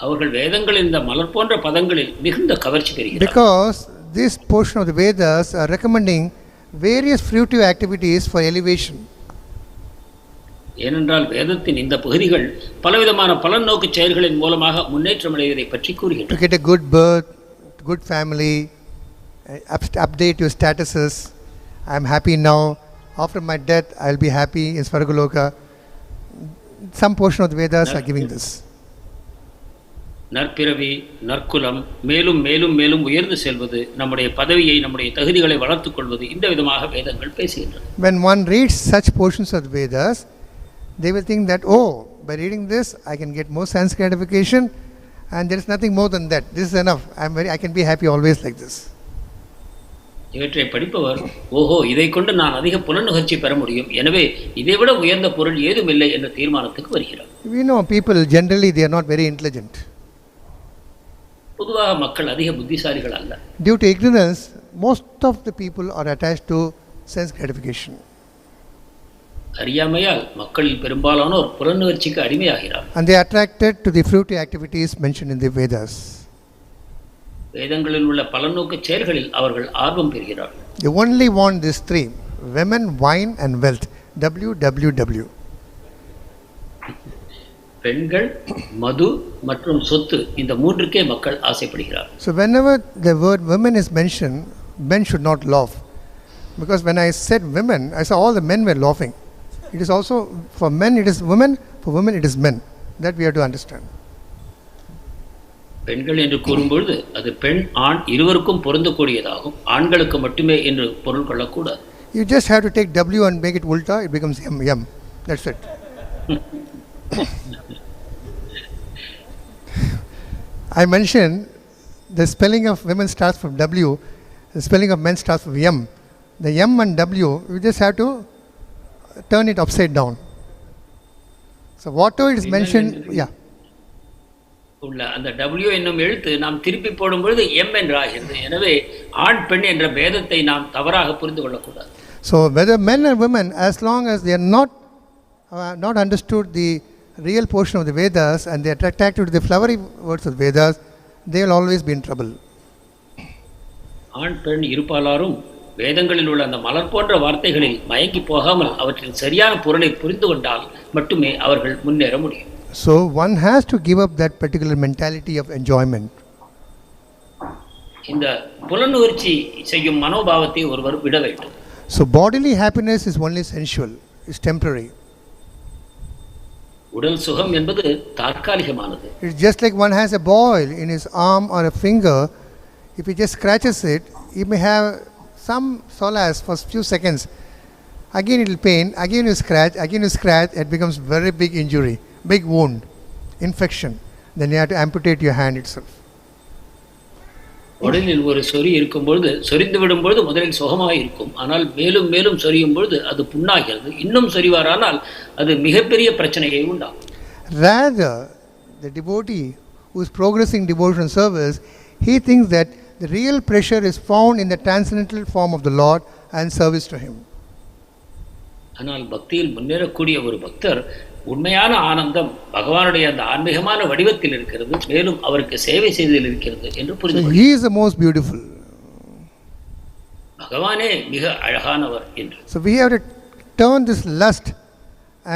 அவர்கள் வேதங்களின் இந்த மலர் போன்ற பதங்களில் மிகுந்த கவர்ச்சி பெறுகிறார்கள். Because this portion of the Vedas are recommending various fruitive activities for elevation. ஏனென்றால் வேதத்தின் இந்த பகுதிகள் பலவிதமான பலநோக்கு செயல்களின் மூலமாக முன்னேற்றம் அடைவதை பற்றி கூறுகின்றன. To get a good birth, good family, update your statuses. I am happy now. After my death, I will be happy in Svargaloka. Some portion of the Vedas are giving this. நற்பிறவி, நற்குலம், மேலும் மேலும் மேலும் உயர்ந்து செல்வது, நம்முடைய பதவியை, நம்முடைய தகுதிகளை வளர்த்துக் கொள்வது, இந்த விதமாக வேதங்கள் பேசுகின்றன. When one reads such portions of the Vedas, they will think that, oh, by reading this, I can get more sense gratification, and there is nothing more than that. This is enough. I can be happy always like this. இவற்றை படிப்பவர், ஓஹோ, இதை கொண்டு நான் அதிக புலனுகர்ச்சி பெற முடியும், எனவே இதைவிட உயர்ந்த பொருள் ஏதும் இல்லை என்ற தீர்மானத்துக்கு வருகிறார். We know people generally they are not very intelligent. பொதுவாக மக்கள் அதிக புத்திசாலிகள் அல்ல. Due to ignorance, most of the people are attached to sense gratification. அறியாமையால் மக்களில் பெரும்பாலானோர் புலனுகர்ச்சிக்கு அடிமையாகிறார். And they are attracted to the fruitive activities mentioned in the Vedas. வேதங்களில் உள்ள பலநோக்கு செயல்களில் அவர்கள் ஆர்வம் பெறுகிறார்கள். They only want these three: women, wine and wealth. WWW. பெண்கள், மது மற்றும் சொத்து, இந்த மூன்றுக்கே மக்கள் ஆசைப்படுகிறார்கள். So whenever the word women is mentioned, men should not laugh. Because when I said women, I saw all the men were laughing. It is also, for men it is women, for women it is men. That we have to understand. பெண்கள் என்று கூறும்பொழுது அது பெண் ஆண் இருவருக்கும் பொருந்தக்கூடியதாகும், ஆண்களுக்கு மட்டுமே என்று பொருள் கொள்ளக்கூடாது. You just have to take W and make it ulta, it becomes M. That's it. I mentioned the spelling of women starts from W, the spelling of men starts from M. The M and W, you just have to turn it upside down. So whatever is mentioned, yeah. உள்ள அந்த W என்னும் எழுத்து நாம் திருப்பி போடும்பொழுது M என்று ஆகிறது. எனவே ஆண் பெண் என்ற பேதத்தை நாம் தவறாக புரிந்து கொள்ளக்கூடாது. So whether men or women, as long as they are not understood the real portion of the Vedas and they are attracted to the flowery words of the Vedas, they will always be in trouble. ஆண் பெண் இருப்பாளாரும் வேதங்களில் உள்ள அந்த மலர் போன்ற வார்த்தைகளில் மயங்கி போகாமல் அவற்றின் சரியான பொருளை புரிந்து கொண்டால் மட்டுமே அவர்கள் முன்னேற முடியும். So one has to give up that particular mentality of enjoyment. இந்த புலனுணர்ச்சி செய்யும் மனோபாவத்தை ஒருவர் விட வேண்டும். So bodily happiness is only sensual, is temporary. உடல் சுகம் என்பது தற்காலிகமானது. It's just like one has a boil in his arm or a finger. If he just scratches it, he may have some solace for few seconds. Again it will pain, again you scratch, it becomes very big injury, big wound, infection. Then you have to amputate your hand itself. உடலில் ஒரு சொறி இருக்கும்பொழுது சொரிந்து விடும்பொழுது முதலில் சுகமாக இருக்கும். ஆனால் மேலும் மேலும் சொரியும் பொழுது அது புண்ணாகிறது. இன்னும் சொரிவாரானால் அது மிகப்பெரிய பிரச்சனையை உண்டாகும். Rather, the devotee who is progressing devotional service, he thinks that the real pleasure is found in the transcendental form of the Lord and service to Him. ஆனால் பக்தியில் முன்னேறக்கூடிய ஒரு பக்தர் உண்மையான ஆனந்தம் பகவானுடைய அந்த ஆன்மீகமான வடிவத்தில் இருக்கிறது, மேலும் அவருக்கு சேவை செய்ததில் இருக்கிறது என்று புரிந்து கொள்கிறார். He is the most beautiful. பகவானே மிக அழகானவர் என்று. So we have to turn this lust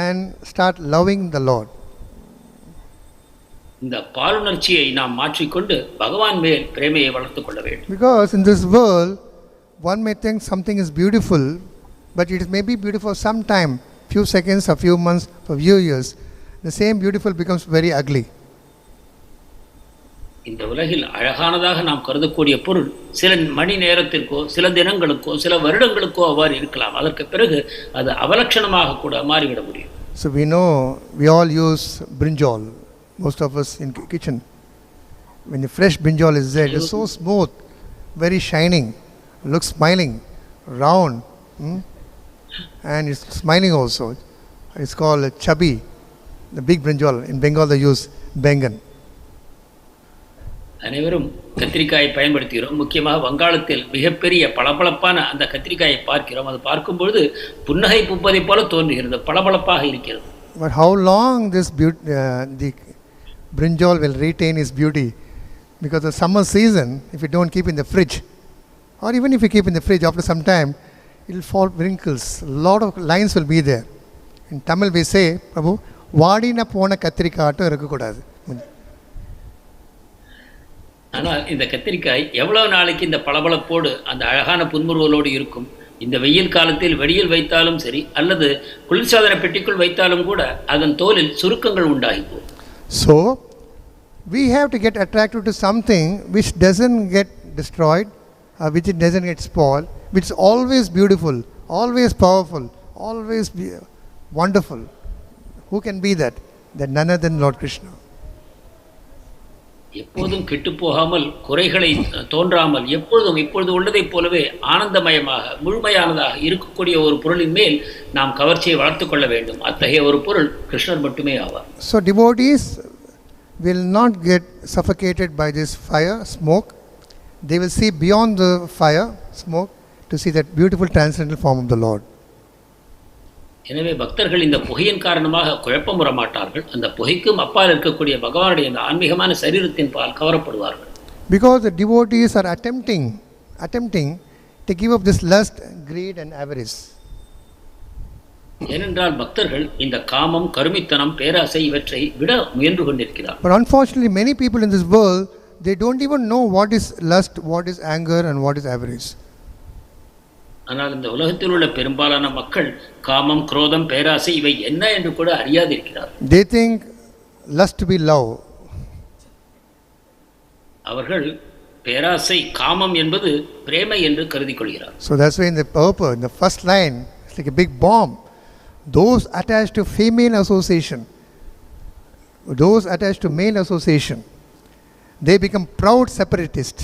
and start loving the Lord. இந்த பாலுணர்ச்சியை நாம் மாற்றிக்கொண்டு பகவான் மேல் பிரேமையை வளர்த்துக் கொள்ள வேண்டும். Because in this world one may think something is beautiful, but it may be beautiful for some time, few seconds, a few months, for few years. The same beautiful becomes very ugly. இந்த உலகில் அழகானதாக நாம் கருதக்கூடிய பொருள் சில மணி நேரத்திற்கோ சில தினங்களுக்கோ சில வருடங்களுக்கோ அவ்வாறு இருக்கலாம். அதற்கு பிறகு அது அவலட்சணமாக கூட மாறிவிட முடியும். So we know we all use brinjal, most of us in kitchen. When the fresh brinjal is there, it is so smooth, very shining, looks smiling, round, and it's smiling also. It's called chubby, the big brinjal. In Bengal they use bengan. அனைவரும் கத்திரிக்காயை பயன்படுத்துகிறோம். முக்கியமாக வங்காளத்தில் மிகப்பெரிய பளபளப்பான அந்த கத்திரிக்காயை பார்க்கிறோம். அது பார்க்கும்பொழுது புன்னகை பூப்பதை போல தோன்றுகிறது, பளபளப்பாக இருக்கிறது. But how long this the brinjal will retain its beauty? Because the summer season, if you don't keep in the fridge, or even if you keep in the fridge, after some time it will fall wrinkles, a lot of lines will be there. In Tamil we say, Prabhu, vaadina pona kathirikkaattum irukkodadu. ஆனால் இந்த கத்திரிக்காய் எவ்வளவு நாளைக்கு இந்த பளபளப்போடு அந்த அழகான புன்முறுவலோடு இருக்கும்? இந்த வெயில் காலத்தில் வெளியில் வைத்தாலும் சரி அல்லது குளிர்சாதன பெட்டிக்குள் வைத்தாலும் கூட அதன் தோலில் சுருக்கங்கள் உண்டாகி போகும். So we have to get attracted to something which doesn't get destroyed, which it doesn't get spoiled, which is always beautiful, always powerful, always wonderful. Who can be that? That none other than Lord Krishna. எப்போதும் கெட்டு போகாமல் குறைகளை தோன்றாமல் எப்பொழுதும் இப்பொழுது உள்ளதைப் போலவே ஆனந்தமயமாக முழுமையானதாக இருக்கக்கூடிய ஒரு பொருளின் மேல் நாம் கவர்ச்சியை வளர்த்து கொள்ள வேண்டும். அத்தகைய ஒரு பொருள் கிருஷ்ணர் மட்டுமே ஆவார். So devotees will not get suffocated by this fire, smoke. They will see beyond the fire, smoke, to see that beautiful transcendental form of the Lord. எனவே பக்தர்கள் இந்த புகையின் காரணமாக குழப்பமுற மாட்டார்கள். அந்த புகைக்கும் அப்பால் இருக்கக்கூடிய பகவானுடைய அந்த ஆன்மீகமான சரீரத்தின் பால் கவரப்படுவார்கள். Because the devotees are attempting to give up this lust, greed and avarice. ஏனென்றால் பக்தர்கள் இந்த காமம், கருமித்தனம், பேராசை இவற்றை விட முயன்று கொண்டிருக்கிறார்கள். But unfortunately many people in this world, they don't even know what is lust, what is anger and what is avarice. ஆனால் இந்த உலகத்தில் உள்ள பெரும்பாலான மக்கள் காமம், குரோதம், பேராசை இவை என்ன என்று கூட அறியாதிருக்கிறார்கள். They think lust to be love. அவர்கள் பேராசை, காமம் என்பது பிரேமை என்று கருதிக் கொள்கிறார்கள். So that's why in the purport, in the first line, it's like a big bomb. Those attached to female association, those attached to male association, they become proud separatists.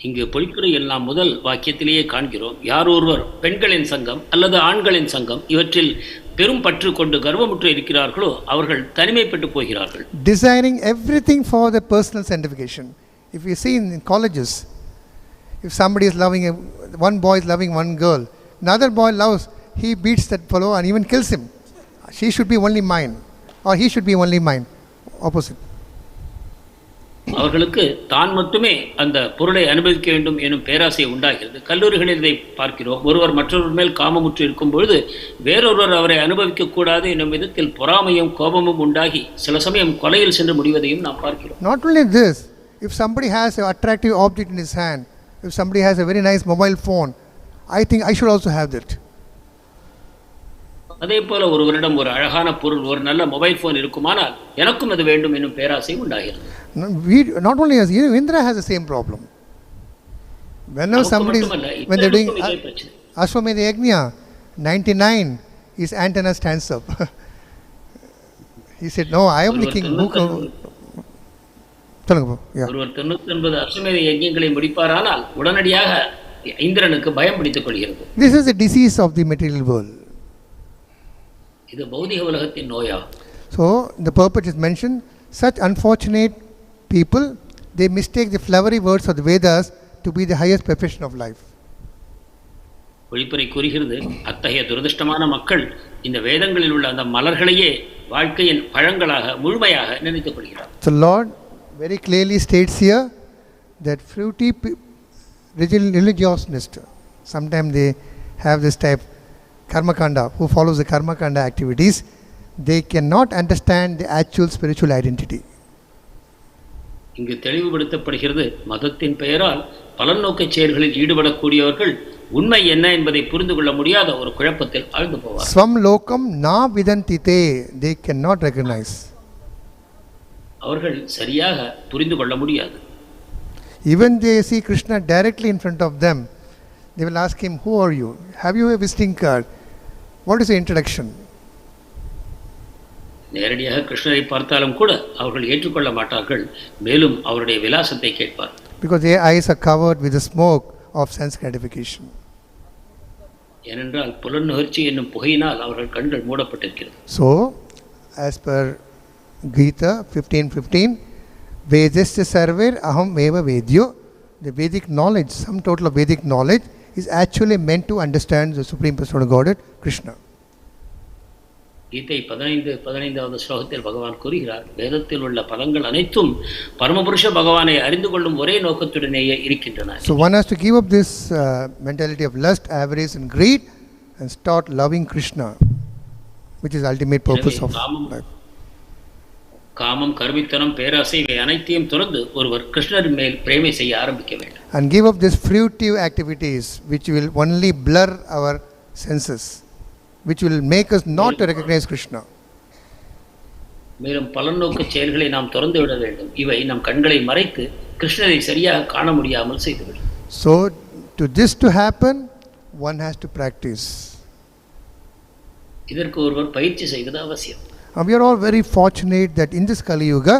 இங்கு பொழிப்புரையில் நாம் முதல் வாக்கியத்திலேயே காண்கிறோம். யார் ஒருவர் பெண்களின் சங்கம் அல்லது ஆண்களின் சங்கம் இவற்றில் பெரும் பற்று கொண்டு கர்வமுற்று இருக்கிறார்களோ அவர்கள் தனிமைப்பட்டு போகிறார்கள். Desiring everything for their personal sanctification. If you see in colleges, if somebody is loving, one boy is loving one girl, another boy loves, he beats that fellow and even kills him. She should be only mine, or he should be only mine. Opposite. அவர்களுக்கு தான் மட்டுமே அந்த பொருளை அனுபவிக்க வேண்டும் எனும் பேராசை உண்டாகிறது. கல்லூரிகளில் இதை பார்க்கிறோம். ஒருவர் மற்றொருவர் மேல் காமமுற்று இருக்கும் பொழுது வேறொருவர் அவரை அனுபவிக்க கூடாது என்னும் விதத்தில் பொறாமையும் கோபமும் உண்டாகி சில சமயம் கொலையில் சென்று முடிவதையும் நாம் பார்க்கிறோம். Not only this, if somebody has an attractive object in his hand, if somebody has a very nice mobile phone, I think I should also have that. அதே போல ஒருவரிடம் ஒரு அழகான பொருள், ஒரு நல்ல மொபைல் போன் இருக்குமானால் எனக்கும் அது வேண்டும் என்னும் பேராசை உண்டாகிறது. Not only us, Indra has the same problem. Whenever somebody, when they're doing Ashwamedha Yajna, 99, his antenna stands up. He said, no, I am the king. ஒருவர் 99 அஸ்வமேத யஜ்ஞங்களை முடிப்பாரானால் உடனடியாக இந்திரனுக்கு பயம் பிடித்துக் கொள்கிறது. This is a disease of the material world. இது பௌதிக உலகத்தின் நோயா? So the purport is mentioned, such unfortunate people, they mistake the flowery words of the Vedas to be the highest perfection of life. ஒளிப்பறை கூறுகிறது, அத்தகைய துரதிர்ஷ்டமான மக்கள் இந்த வேதங்களில் உள்ள அந்த மலர்களையே வாழ்க்கையின் பழங்களாக முழுமையாக நினைத்துக் கொள்கிறார். So Lord very clearly states here that fruitive religionists, sometimes they have this type karma-kanda, who follows the karma-kanda activities, they cannot understand the actual spiritual identity. இங்கு தெளிவுபடுத்தப்படுகிறது, மதத்தின் பெயரால் பலநோக்க செயல்களில் ஈடுபடக்கூடியவர்கள் உண்மை என்ன என்பதை புரிந்து கொள்ள முடியாத ஒரு குழப்பத்தில் ஆழ்ந்து போவார். svam lokam na vidanti, they cannot recognize. அவர்கள் சரியாக புரிந்து கொள்ள முடியாது. Even they see Krishna directly in front of them, they will ask him, who are you? Have you a visiting card? What is the introduction? நேரடியாக கிருஷ்ணரை பார்த்தாலும் கூட அவர்கள் ஏற்றுக்கொள்ள மாட்டார்கள். மேலும் அவருடைய விலாசத்தை கேட்பார். Because their eyes are covered with the smoke of sense gratification. ஏனென்றால் புலனுகர்ச்சி என்னும் புகையினால் அவர்கள் கண்கள் மூடப்பட்டிருக்கிறது. So, as per Gita 15:15, Vedasya sarver aham eva vedyo, the Vedic knowledge, sum total of Vedic knowledge is actually meant to understand the Supreme Personality of Godhead, Krishna. கீதை 15வது ஸ்லோகத்தில் பகவான் கூறுகிறார், வேதத்தில் உள்ள பதங்கள் அனைத்தும் பரமபுருஷ பகவானை அறிந்து கொள்ளும் ஒரே நோக்கத்துடனேயே இருக்கின்றன. So one has to give up this mentality of lust, avarice and greed and start loving Krishna, which is ultimate purpose of life. காமம், கர்மித்தனம், பேராசை இவை அனைத்தையும் துறந்து ஒருவர் கிருஷ்ணரின் மேல் பிரேமை செய்ய ஆரம்பிக்க வேண்டும். And give up these fruitive activities which will only blur our senses, which will make us not to recognize Krishna. மேலும் பலநோக்கு செயல்களை நாம் துறந்து விட வேண்டும். இவை நம் கண்களை மறைத்து கிருஷ்ணரை சரியாக காண முடியாமல் செய்துவிடும். So to happen, one has to practice. இதற்கு ஒருவர் பயிற்சி செய்வது அவசியம். We are all very fortunate that in this Kali Yuga,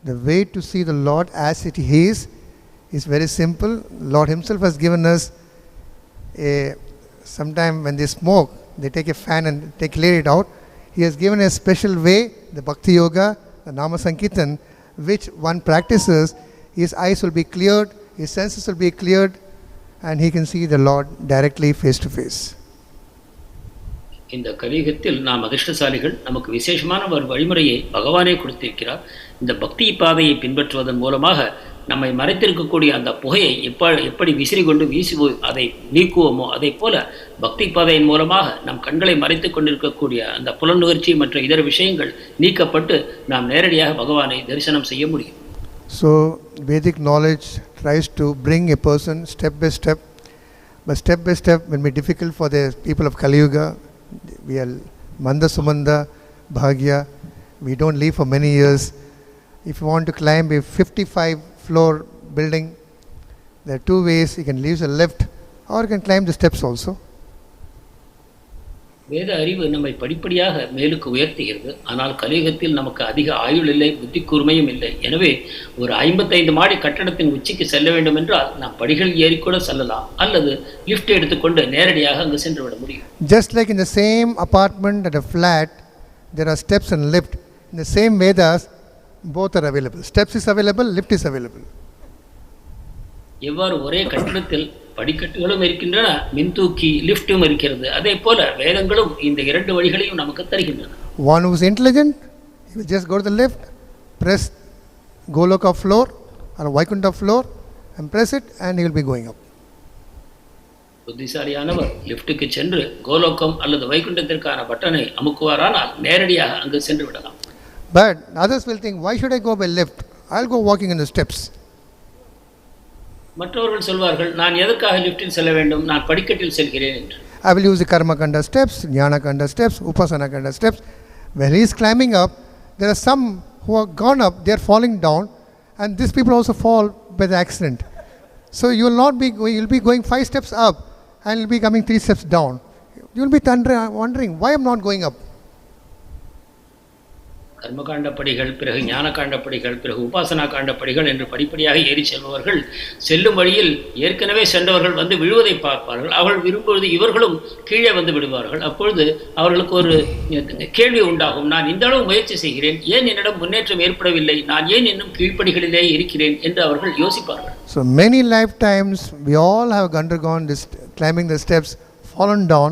the way to see the Lord as it is very simple. Lord himself has given us sometime when they smoke, they take a fan and clear it out. He has given a special way, the Bhakti Yoga, the Nama Sankirtan, which one practices, his eyes will be cleared, his senses will be cleared, and he can see the Lord directly face to face. இந்த கலியுகத்தில் நாம் அதிர்ஷ்டசாலிகள். நமக்கு விசேஷமான ஒரு வழிமுறையை பகவானே கொடுத்திருக்கிறார். இந்த பக்தி பாதையை பின்பற்றுவதன் மூலமாக நம்மை மறைத்திருக்கக்கூடிய அந்த புகையை எப்படி விசிறி கொண்டு வீசி அதை நீக்குவோமோ அதே போல பக்தி பாதையின் மூலமாக நம் கண்களை மறைத்து கொண்டிருக்கக்கூடிய அந்த புலனுகர்ச்சி மற்ற இதர விஷயங்கள் நீக்கப்பட்டு நாம் நேரடியாக பகவானை தரிசனம் செய்ய முடியும். So Vedic knowledge tries to bring a person step by step, but step by step will be difficult for the people of Kali Yuga. We are Manda Sumanda Bhagya. We don't live for many years. If you want to climb a 55-floor building, there are two ways. You can use a lift or you can climb the steps also. வேத அறிவு நம்மை படிப்படியாக மேலுக்கு உயர்த்துகிறது. ஆனால் கலியுகத்தில் நமக்கு அதிக ஆயுள் இல்லை, புத்தி கூர்மையும் இல்லை. எனவே ஒரு 55 மாடி கட்டடத்தின் உச்சிக்கு செல்ல வேண்டும் என்றால் நாம் படிகள் ஏறிக்கூட செல்லலாம், அல்லது லிஃப்ட் எடுத்துக்கொண்டு நேரடியாக அங்கு சென்று விட முடியும். Just like in the same apartment at a flat, there are steps and lift. In the same Vedas, both are available. Steps is available, lift is available. எவ்வாறு ஒரே கட்டிடத்தில் படிக்கட்டுகளும் இருக்கின்றன, மின்தூக்கி லிஃப்ட்டும் இருக்கிறது, அதே போல வேதங்களும் இந்த இரண்டு வழிகளையும் நமக்கு தருகின்றன. One who is intelligent, he will just go to the lift, press Goloka floor or Vaikuntha floor and press it and he will be going up. புத்திசாலியானவர் லிஃப்ட்டுக்கு சென்று கோலோகம் அல்லது வைகுண்டத்திற்கான பட்டனை அமுக்குவாரானால் நேரடியாக அங்கு சென்று விடலாம். But others will think, why should I go by lift? I'll go walking in the steps. மற்றவர்கள் சொல்வார்கள், நான் எதற்காக லிஃப்ட்டில் செல்ல வேண்டும், நான் படிக்கட்டில் செல்கிறேன் என்று. I will use the karma kanda steps, jnana kanda steps, upasana kanda steps. When he is climbing up, there are some who have gone up, they are falling down, and these people also fall by the accident. So you will not be going, you will be going 5 steps up and you will be coming 3 steps down. You will be wondering, why I am not going up? கர்மகாண்ட படிகள், பிறகு ஞான காண்ட படிகள், பிறகு உபாசனா காண்ட படிகள் என்று படிப்படியாக ஏறி செல்பவர்கள் செல்லும் வழியில் ஏற்கனவே சென்றவர்கள் வந்து விழுவதை பார்ப்பார்கள். அவர்கள் விரும்புவது இவர்களும் கீழே வந்து விடுவார்கள். அப்பொழுது அவர்களுக்கு ஒரு கேள்வி உண்டாகும், நான் இந்த அளவு முயற்சி செய்கிறேன், ஏன் என்னிடம் முன்னேற்றம் ஏற்படவில்லை, நான் ஏன் இன்னும் கீழ்ப்படிகளிலே இருக்கிறேன் என்று அவர்கள் யோசிப்பார்கள். So many lifetimes we all have undergone this, climbing the steps, fallen down.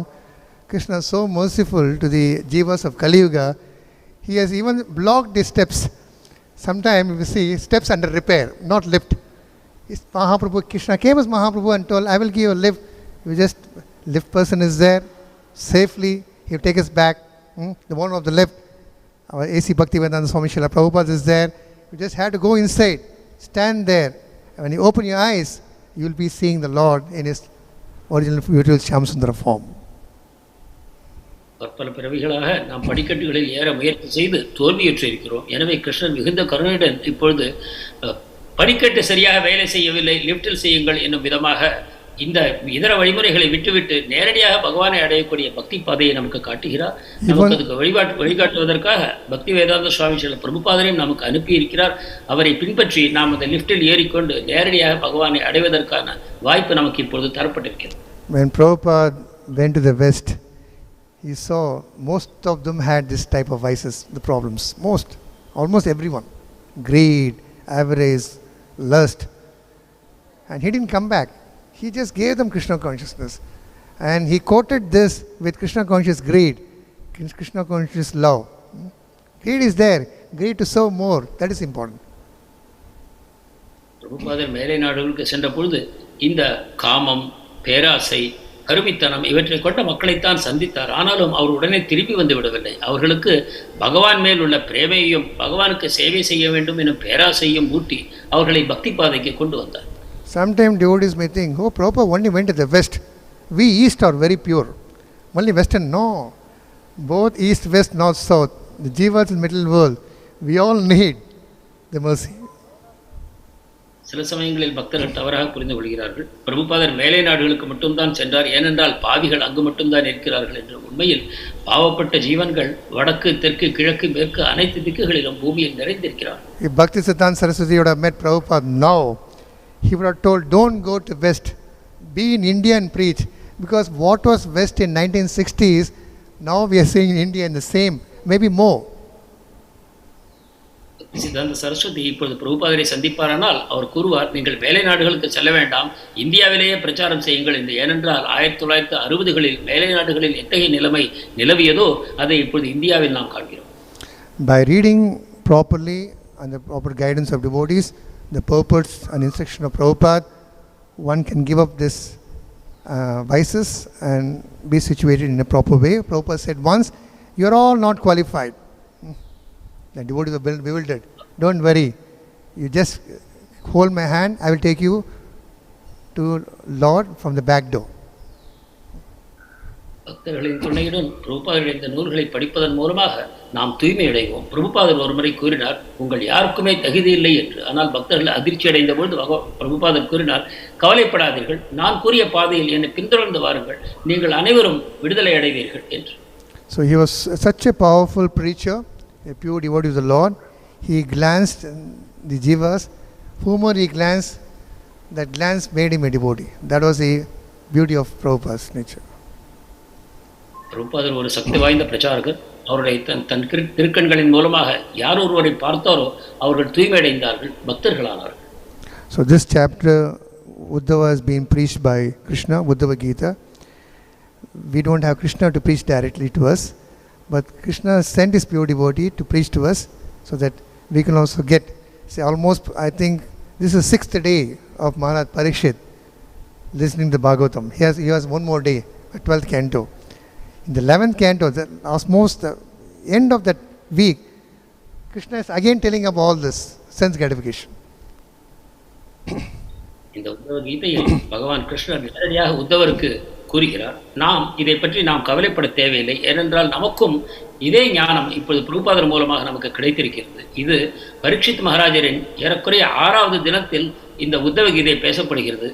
Krishna is so merciful to the jivas of Kali Yuga. He has even blocked the steps. Sometimes you see steps under repair, not lift. Mahaprabhu, Krishna came as Mahaprabhu and told, I will give you a lift. You just, lift person is there, safely, he will take us back. The owner of the lift, our A.C. Bhaktivedanta Swami Srila Prabhupada is there. You just have to go inside, stand there. And when you open your eyes, you will be seeing the Lord in his original beautiful Shyamsundara form. பற்பல பிறவிகளாக நாம் படிக்கட்டுகளில் ஏற முயற்சி செய்து தோல்வியுற்று இருக்கிறோம். எனவே கிருஷ்ணன் மிகுந்த கருணையுடன் இப்பொழுது படிக்கட்டு சரியாக வேலை செய்யவில்லை, லிஃப்டில் செய்யுங்கள் என்னும் விதமாக இந்த இதர வழிமுறைகளை விட்டுவிட்டு நேரடியாக பகவானை அடையக்கூடிய பக்தி பாதையை நமக்கு காட்டுகிறார். நமக்கு அதுக்கு வழிகாட்டுவதற்காக பக்தி வேதாந்த சுவாமி ஸ்ரீல பிரபுபாதரையும் நமக்கு அனுப்பி இருக்கிறார். அவரை பின்பற்றி நாம் அந்த லிஃப்டில் ஏறிக்கொண்டு நேரடியாக பகவானை அடைவதற்கான வாய்ப்பு நமக்கு இப்பொழுது தரப்பட்டிருக்கிறது. When Prabhupada went to the West, he saw most of them had this type of vices, the problems. Almost everyone. Greed, avarice, lust. And he didn't come back. He just gave them Krishna consciousness. And he quoted this with Krishna conscious greed, Krishna conscious love. Greed is there. Greed to serve more. That is important. பிரபுபாதர் மேலை நாடுகளுக்கு சென்ற பொழுது இந்த காமம், பேராசை, கருமித்தனம் இவற்றை கொண்ட மக்களைத்தான் சந்தித்தார். ஆனாலும் அவர் உடனே திரும்பி வந்து விடவில்லை. அவர்களுக்கு பகவான் மேல் உள்ள பிரேமையையும் பகவானுக்கு சேவை செய்ய வேண்டும் எனும் பேராசையும் ஊட்டி அவர்களை பக்தி பாதைக்கு கொண்டு வந்தார். Sometimes devotees may think, oh, Prabhupada only went to the West. We East are very pure. Only Western. No. Both East, West, North, South. The jivas in the middle world. We all need the mercy. சில சமயங்களில் பக்தர்கள் தவறாக புரிந்து கொள்கிறார்கள். பிரபுபாதர் மேலை நாடுகளுக்கு மட்டும்தான் சென்றார், ஏனென்றால் பாவிகள் அங்கு மட்டும்தான் இருக்கிறார்கள் என்று. உண்மையில் பாவப்பட்ட ஜீவன்கள் வடக்கு, தெற்கு, கிழக்கு, மேற்கு அனைத்து திக்குகளிலும் பூமியில் நிறைந்திருக்கிறார். If Bhakti Siddhanta Saraswati would have met Prabhupada now, he would have told, don't go to West, be in India and preach. Because what was West in 1960s, now we are seeing in India in the same, maybe more. சித்தாந்த சரஸ்வதி இப்பொழுது பிரபுபாதரை சந்திப்பாரானால் அவர் கூறுவார், நீங்கள் மேலை நாடுகளுக்கு செல்ல வேண்டாம், இந்தியாவிலேயே பிரச்சாரம் செய்யுங்கள் என்று. ஏனென்றால் 1960களில் மேலை நாடுகளில் எத்தகைய நிலைமை நிலவியதோ அதை இப்பொழுது இந்தியாவில் நாம் காண்கிறோம். By reading properly and the proper guidance of devotees, the purports and instruction of Prabhupada, one can give up this vices and be situated in a proper way. Prabhupada said once, you are all not qualified. The devotees are bewildered. Don't worry. You just hold my hand. I will take you to Lord from the back door. பக்தர்களின் துணையுடன் பிரபுபாதர் இந்த நூல்களை படிப்பதன் மூலமாக நாம் தூய்மை அடைவோம். பிரபுபாதர் ஒருமுறை கூறினார், உங்கள் யாருக்குமே தகுதி இல்லை என்று. ஆனால் பக்தர்கள் அதிர்ச்சி அடைந்த பொழுது பிரபுபாதர் கூறினார், கவலைப்படாதீர்கள், நான் கூறிய பாதையில் என்னை பின்தொடர்ந்து வாருங்கள், நீங்கள் அனைவரும் விடுதலை அடைவீர்கள் என்று. So he was such a powerful preacher, a pure devotee of the Lord. He glanced the jivas. Whomever he glanced, that glance made him a devotee. That was the beauty of Prabhupada's nature. பிரபுபாதர் ஒரு சக்தி வாய்ந்த பிரச்சாரகர். அவருடைய தன் திருக்கண்களின் மூலமாக யார் ஒருவரை பார்த்தாரோ அவர்கள் தூய்மை அடைந்தார்கள், பக்தர்களானார்கள். So this chapter, Uddhava has been preached by Krishna, Uddhava Gita. We don't have Krishna to preach directly to us, but Krishna sent his pure devotee to preach to us so that we can also get say almost, I think, this is 6th day of Maharaj Parikshit listening to Bhagavatam. He has one more day, a 12th canto. In the 11th canto, almost the end of that week, Krishna is again telling about all this sense gratification. இந்த உத்தவ கீதையில் பகவான் கிருஷ்ணர் நேரடியாக உத்தவருக்கு கூறுகிறார், நாம் இதை பற்றி நாம் கவலைப்பட தேவையில்லை, ஏனென்றால் நமக்கும் இதே ஞானம் இப்பொழுது பிரபுபாதர் மூலமாக நமக்கு கிடைத்திருக்கிறது. இது பரீட்சித் மகாராஜரின் ஏறக்குறைய 6வது தினத்தில் இந்த உத்தவ கீதை பேசப்படுகிறது.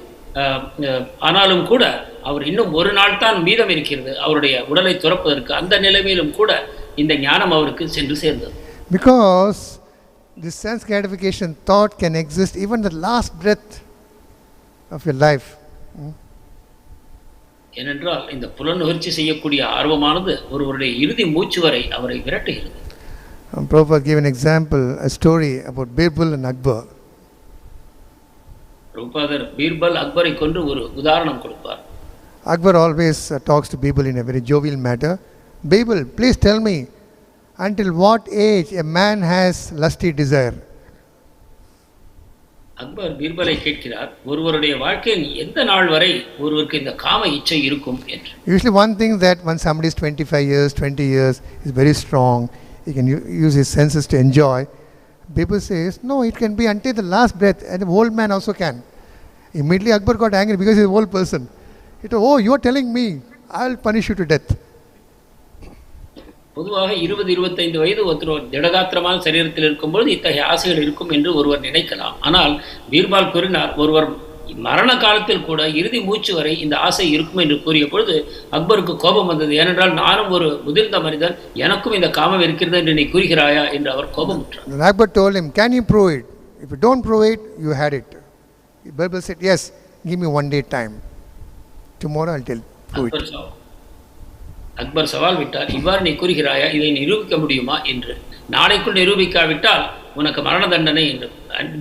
ஆனாலும் கூட அவர் இன்னும் ஒரு நாள் தான் மீதம் இருக்கிறது அவருடைய உடலை துறப்பதற்கு. அந்த நிலைமையிலும் கூட இந்த ஞானம் அவருக்கு சென்று சேர்ந்தது. Because this sense gratification thought can exist even the last breath of your life. ஏனென்றால் இந்த புலனுகர்ச்சி செய்யக்கூடிய ஆர்வமானது ஒருவருடைய இறுதி மூச்சு வரை அவரை விரட்டுகிறது. Prabhupada gave an example, a story about Birbal and Akbar. பிரபுபாதர் பீர்பல் அக்பரை கொண்டு ஒரு உதாரணம் கொடுப்பார். Akbar always talks to Birbal in a very jovial manner. Birbal, please tell me, until what age a man has lusty desire? Akbar பீர்பலை கேட்கிறார், ஒருவருடைய வாழ்க்கையின் எந்த நாள் வரை ஒருவருக்கு இந்த காம இச்சை இருக்கும் என்று. Usually one thing that when somebody is 25 years, 20 years, is very strong, he can use his senses to enjoy. People says, no, it can be until the last breath, and the old man also can. Immediately Akbar got angry because he is an old person. He told, oh, you are telling me, I will punish you to death. பொதுவாக 20-25 வயது ஒருத்தர் திடகாத்திரமான சரீரத்தில் இருக்கும்போது இத்தகைய ஆசைகள் இருக்கும் என்று ஒருவர் நினைக்கலாம். ஆனால் பீர்பால் கூறினார், ஒருவர் மரண காலத்தில் கூட இறுதி மூச்சு வரை இந்த ஆசை இருக்கும் என்று கூறிய பொழுது அக்பருக்கு கோபம் வந்தது. ஏனென்றால் நானும் ஒரு முதிர்ந்த மனிதன், எனக்கும் இந்த காமம் இருக்கிறது என்று நீ கூறுகிறாயா என்று அவர் கோபமுற்றார். Akbar told him, can you prove it? If you don't prove it, you had it. Birbal said, yes, give me 1 day time. Tomorrow I'll prove it. Akbar சவால் விட்டார், இவ்வாறு நீ கூறுகிறாயா, இதை நிரூபிக்க முடியுமா என்று. நாளைக்குள் நிரூபிக்காவிட்டால் உனக்கு மரண தண்டனை என்று.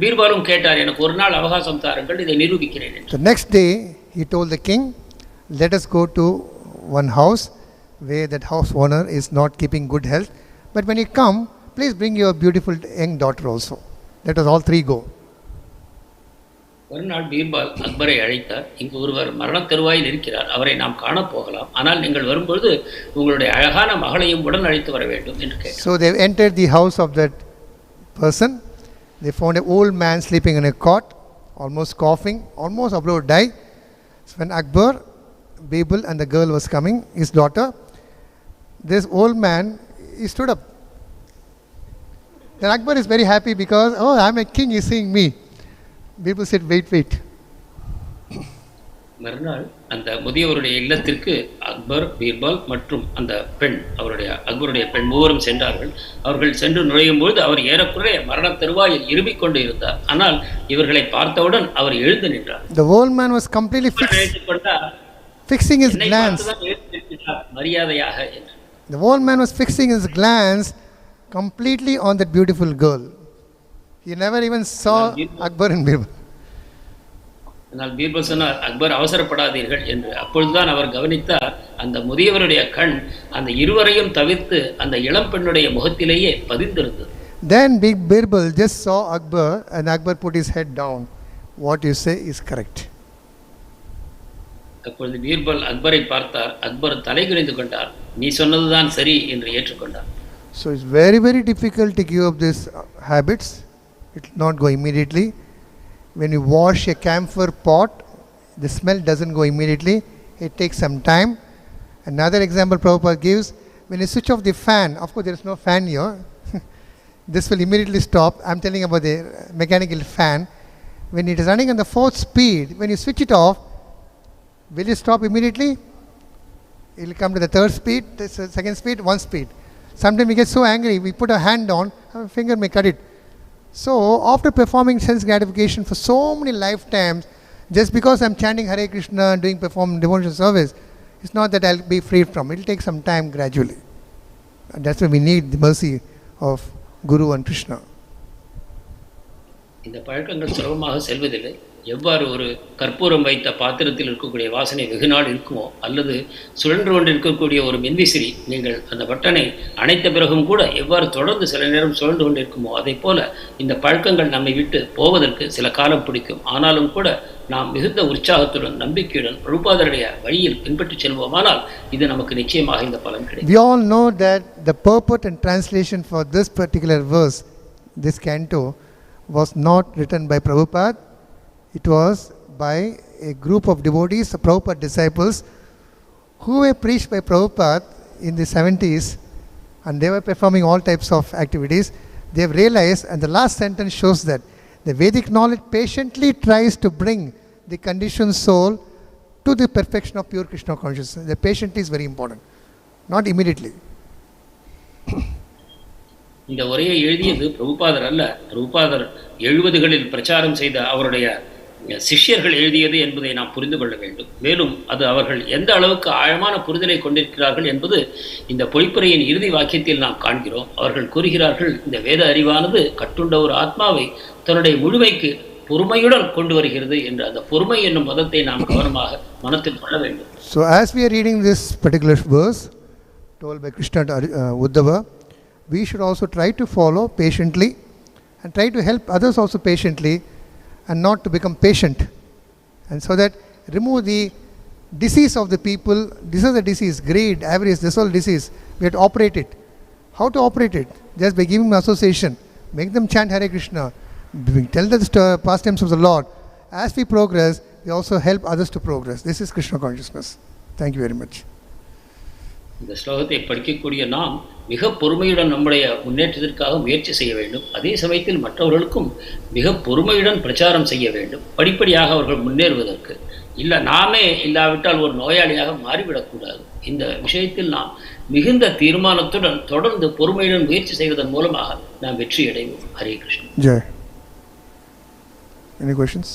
பீர்பாலும் கேட்டார், எனக்கு ஒரு நாள் அவகாசம் தாருங்கள், இதை நிரூபிக்கிறேன் என்று. The next day he told the king, let us go to one house where that house owner is not keeping good health, but when you come, please bring your beautiful young daughter also. Let us all 3 go. ஒரு நாள் பீர்பால் அக்பரை அழைத்தார், இங்கு ஒருவர் மரண தருவாயில் இருக்கிறார், அவரை நாம் காண போகலாம், ஆனால் நீங்கள் வரும்பொழுது உங்களுடைய அழகான மகளையும் உடன் அழைத்து வர வேண்டும் என்று கேட்டார். So they entered the house of that person. They found an old man sleeping in a cot, almost coughing, almost about to die. So when Akbar, Birbal and the girl was coming, his daughter, this old man, he stood up. Then Akbar is very happy because, oh, I'm a king, he's seeing me. Birbal said, wait. மறுநாள் அந்த முதியவருடைய இல்லத்திற்கு அக்பர், பீர்பால் மற்றும் அந்த பெண், அக்பருடைய பெண் மூவரும் சென்றார்கள். அவர்கள் சென்று நுழையும் பொழுது அவர் ஏறக்குறைய மரண தருவாயில் இருமிக் கொண்டு இருந்தார். ஆனால் இவர்களை பார்த்தவுடன் அவர் எழுந்து நின்றார். The old man was completely fixing his glance. மரியாதையாக என்று. The old man was fixing his glance completely on that beautiful girl. He never even saw Akbar and Birbal. ஆனால் பீர்பல் சொன்னார், அக்பர் அவசரப்படாதீர்கள் என்று. அப்பொழுதுதான் அவர் கவனித்தார், அந்த முதியவருடைய கண் அந்த இருவரையும் தவிர்த்து அந்த இளம் பெண்ணுடைய முகத்திலேயே பதிந்திருந்தது. Then Birbal just saw Akbar and Akbar put his head down. What you say is correct. அப்பொழுது பீர்பல் அக்பரை பார்த்தார். அக்பர் தலை குனிந்து கொண்டார். நீ சொன்னதுதான் சரி என்று ஏற்றுக்கொண்டார். So it's very, very difficult to give up these habits. It will not go immediately. When you wash a camphor pot, the smell doesn't go immediately. It takes some time. Another example Prabhupada gives, when you switch off the fan, of course there is no fan here, this will immediately stop. I'm telling about the mechanical fan. When it is running on the 4th speed, when you switch it off, will it stop immediately? It will come to the 3rd speed, the 2nd speed, 1 speed. Sometimes we get so angry, we put our hand on, our finger may cut it. So, after performing sense gratification for so many lifetimes, just because I'm chanting Hare Krishna and performing devotional service, it's not that I'll be freed from it. It will take some time gradually. And that's why we need the mercy of Guru and Krishna. இந்த பழக்கங்கள் சுலபமாக செல்வதில்லை. எவ்வாறு ஒரு கற்பூரம் வைத்த பாத்திரத்தில் இருக்கக்கூடிய வாசனை வெகு நாள் இருக்குமோ, அல்லது சுழன்று கொண்டு இருக்கக்கூடிய ஒரு மின்விசிறி நீங்கள் அந்த பட்டனை அணைத்த பிறகும் கூட எவ்வாறு தொடர்ந்து சில நேரம் சுழன்று கொண்டு இருக்குமோ, அதை போல இந்த பழக்கங்கள் நம்மை விட்டு போவதற்கு சில காலம் பிடிக்கும். ஆனாலும் கூட நாம் மிகுந்த உற்சாகத்துடன் நம்பிக்கையுடன் பிரபுபாதருடைய வழியில் பின்பற்றி செல்வோமானால் இது நமக்கு நிச்சயமாக இந்த பலன் கிடைக்கும். We all know that the purport and translation for this particular verse, this canto, was not written by Prabhupada. It was by a group of devotees, the Prabhupada disciples, who were preached by Prabhupada in the 70s, and they were performing all types of activities. They have realized, and the last sentence shows that the Vedic knowledge patiently tries to bring the conditioned soul to the perfection of pure Krishna consciousness. The patient is very important, not immediately. இந்த உரையை எழுதியது பிரபுபாதர் அல்ல, பிரபுபாதர் 70களில் பிரச்சாரம் செய்த அவருடைய சிஷ்யர்கள் எழுதியது என்பதை நாம் புரிந்து கொள்ள வேண்டும். மேலும் அது அவர்கள் எந்த அளவுக்கு ஆழமான புரிதலை கொண்டிருக்கிறார்கள் என்பது இந்த பொழிப்புரையின் இறுதி வாக்கியத்தில் நாம் காண்கிறோம். அவர்கள் கூறுகிறார்கள், இந்த வேத அறிவானது கட்டுண்ட ஒரு ஆத்மாவை தன்னுடைய முழுமைக்கு பொறுமையுடன் கொண்டு வருகிறது என்று. அந்த பொறுமை என்னும் பதத்தை நாம் கவனமாக மனத்தில் கொள்ள வேண்டும். So as we are reading this particular verse told by Krishna to Uddhava, we should also try to follow patiently and try to help others also patiently, and not to become patient, and so that remove the disease of the people. This is the disease, greed, avarice, this whole disease. We have to operate it. How to operate it? Just by giving them association, make them chant Hare Krishna, tell the pastimes of the Lord. As we progress, we also help others to progress. This is Krishna consciousness. Thank you very much. இந்த ஸ்லோகத்தை படிக்கக்கூடிய நாம் மிக பொறுமையுடன் நம்முடைய முன்னேற்றத்திற்காக முயற்சி செய்ய வேண்டும். அதே சமயத்தில் மற்றவர்களுக்கும் மிக பொறுமையுடன் பிரச்சாரம் செய்ய வேண்டும், படிப்படியாக அவர்கள் முன்னேறுவதற்கு. இல்லை நாமே இல்லாவிட்டால் ஒரு நோயாளியாக மாறிவிடக்கூடாது. இந்த விஷயத்தில் நாம் மிகுந்த தீர்மானத்துடன் தொடர்ந்து பொறுமையுடன் முயற்சி செய்வதன் மூலமாக நாம் வெற்றி அடைவோம். Hare Krishna. Jai. Any questions?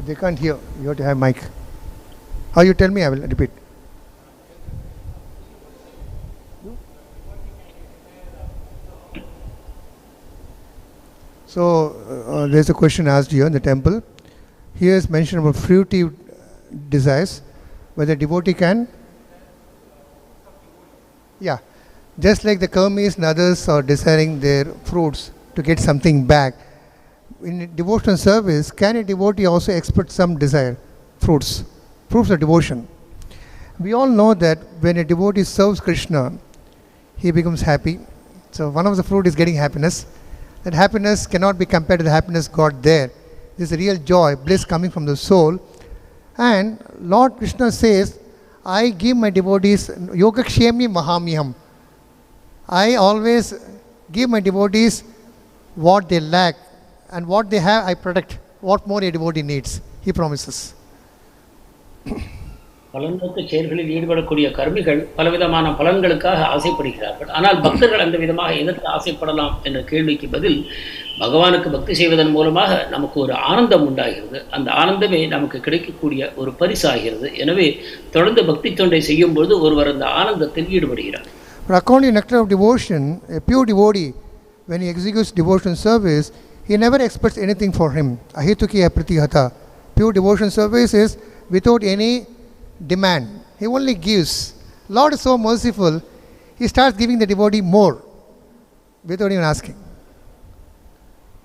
They can't hear. You have to have mic. How you tell me, I will repeat. So there's a question asked here in the temple. Here is mention about fruitive desires, whether devotee can. Yeah, just like the karmis and others are desiring their fruits to get something back. In devotional service, can a devotee also expect some desire, fruits of devotion? We all know that when a devotee serves Krishna, he becomes happy. So one of the fruit is getting happiness. That happiness cannot be compared to the happiness got there. This is a real joy, bliss coming from the soul. And Lord Krishna says, I give my devotees yogakshemi mahamyam. I always give my devotees what they lack, and what they have I protect. What more a devotee needs, he promises. பலன்நோக்கு செயல்களில் ஈடுபடக்கூடிய கர்மிகள் பலவிதமான பலன்களுக்காக ஆசைப்படுகிறார்கள். ஆனால் பக்தர்கள் அந்த விதமாக எதற்கு ஆசைப்படலாம் என்ற கேள்விக்கு பதில், பகவானுக்கு பக்தி செய்வதன் மூலமாக நமக்கு ஒரு ஆனந்தம் உண்டாகிறது. அந்த ஆனந்தமே நமக்கு கிடைக்கக்கூடிய ஒரு பரிசாகிறது. எனவே தொடர்ந்து பக்தி தொண்டை செய்யும் பொழுது ஒருவர் அந்த ஆனந்தத்தில் ஈடுபடுகிறார். But according to nectar of devotion, a pure devotee, when he executes devotion service, he never expects anything for him. Ahituki apratihata. Pure devotion service is without any demand. He only gives. Lord is so merciful, he starts giving the devotee more without even asking.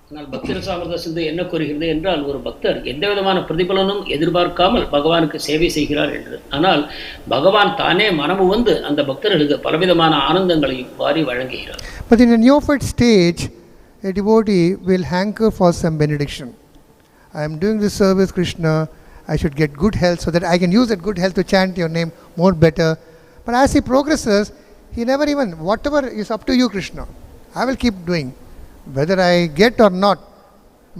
ஆனால் பக்தர் சாமிரத சிந்தை என்ன கூறுகிறது என்றால், ஒரு பக்தர் எந்த விதமான பிரதிபலனும் எதிர்பார்க்காமல் பகவானுக்கு சேவை செய்கிறார் என்று. ஆனால் பகவான் தானே மனமு வந்து அந்த பக்தர்களுக்கு பலவிதமான ஆனந்தங்களையும் வாரி வழங்குகிறார். But in a neophyte stage, a devotee will hanker for some benediction. I am doing this service, Krishna, I should get good health so that I can use that good health to chant your name more better. But as he progresses, he never even, whatever is up to you, Krishna, I will keep doing. Whether I get or not,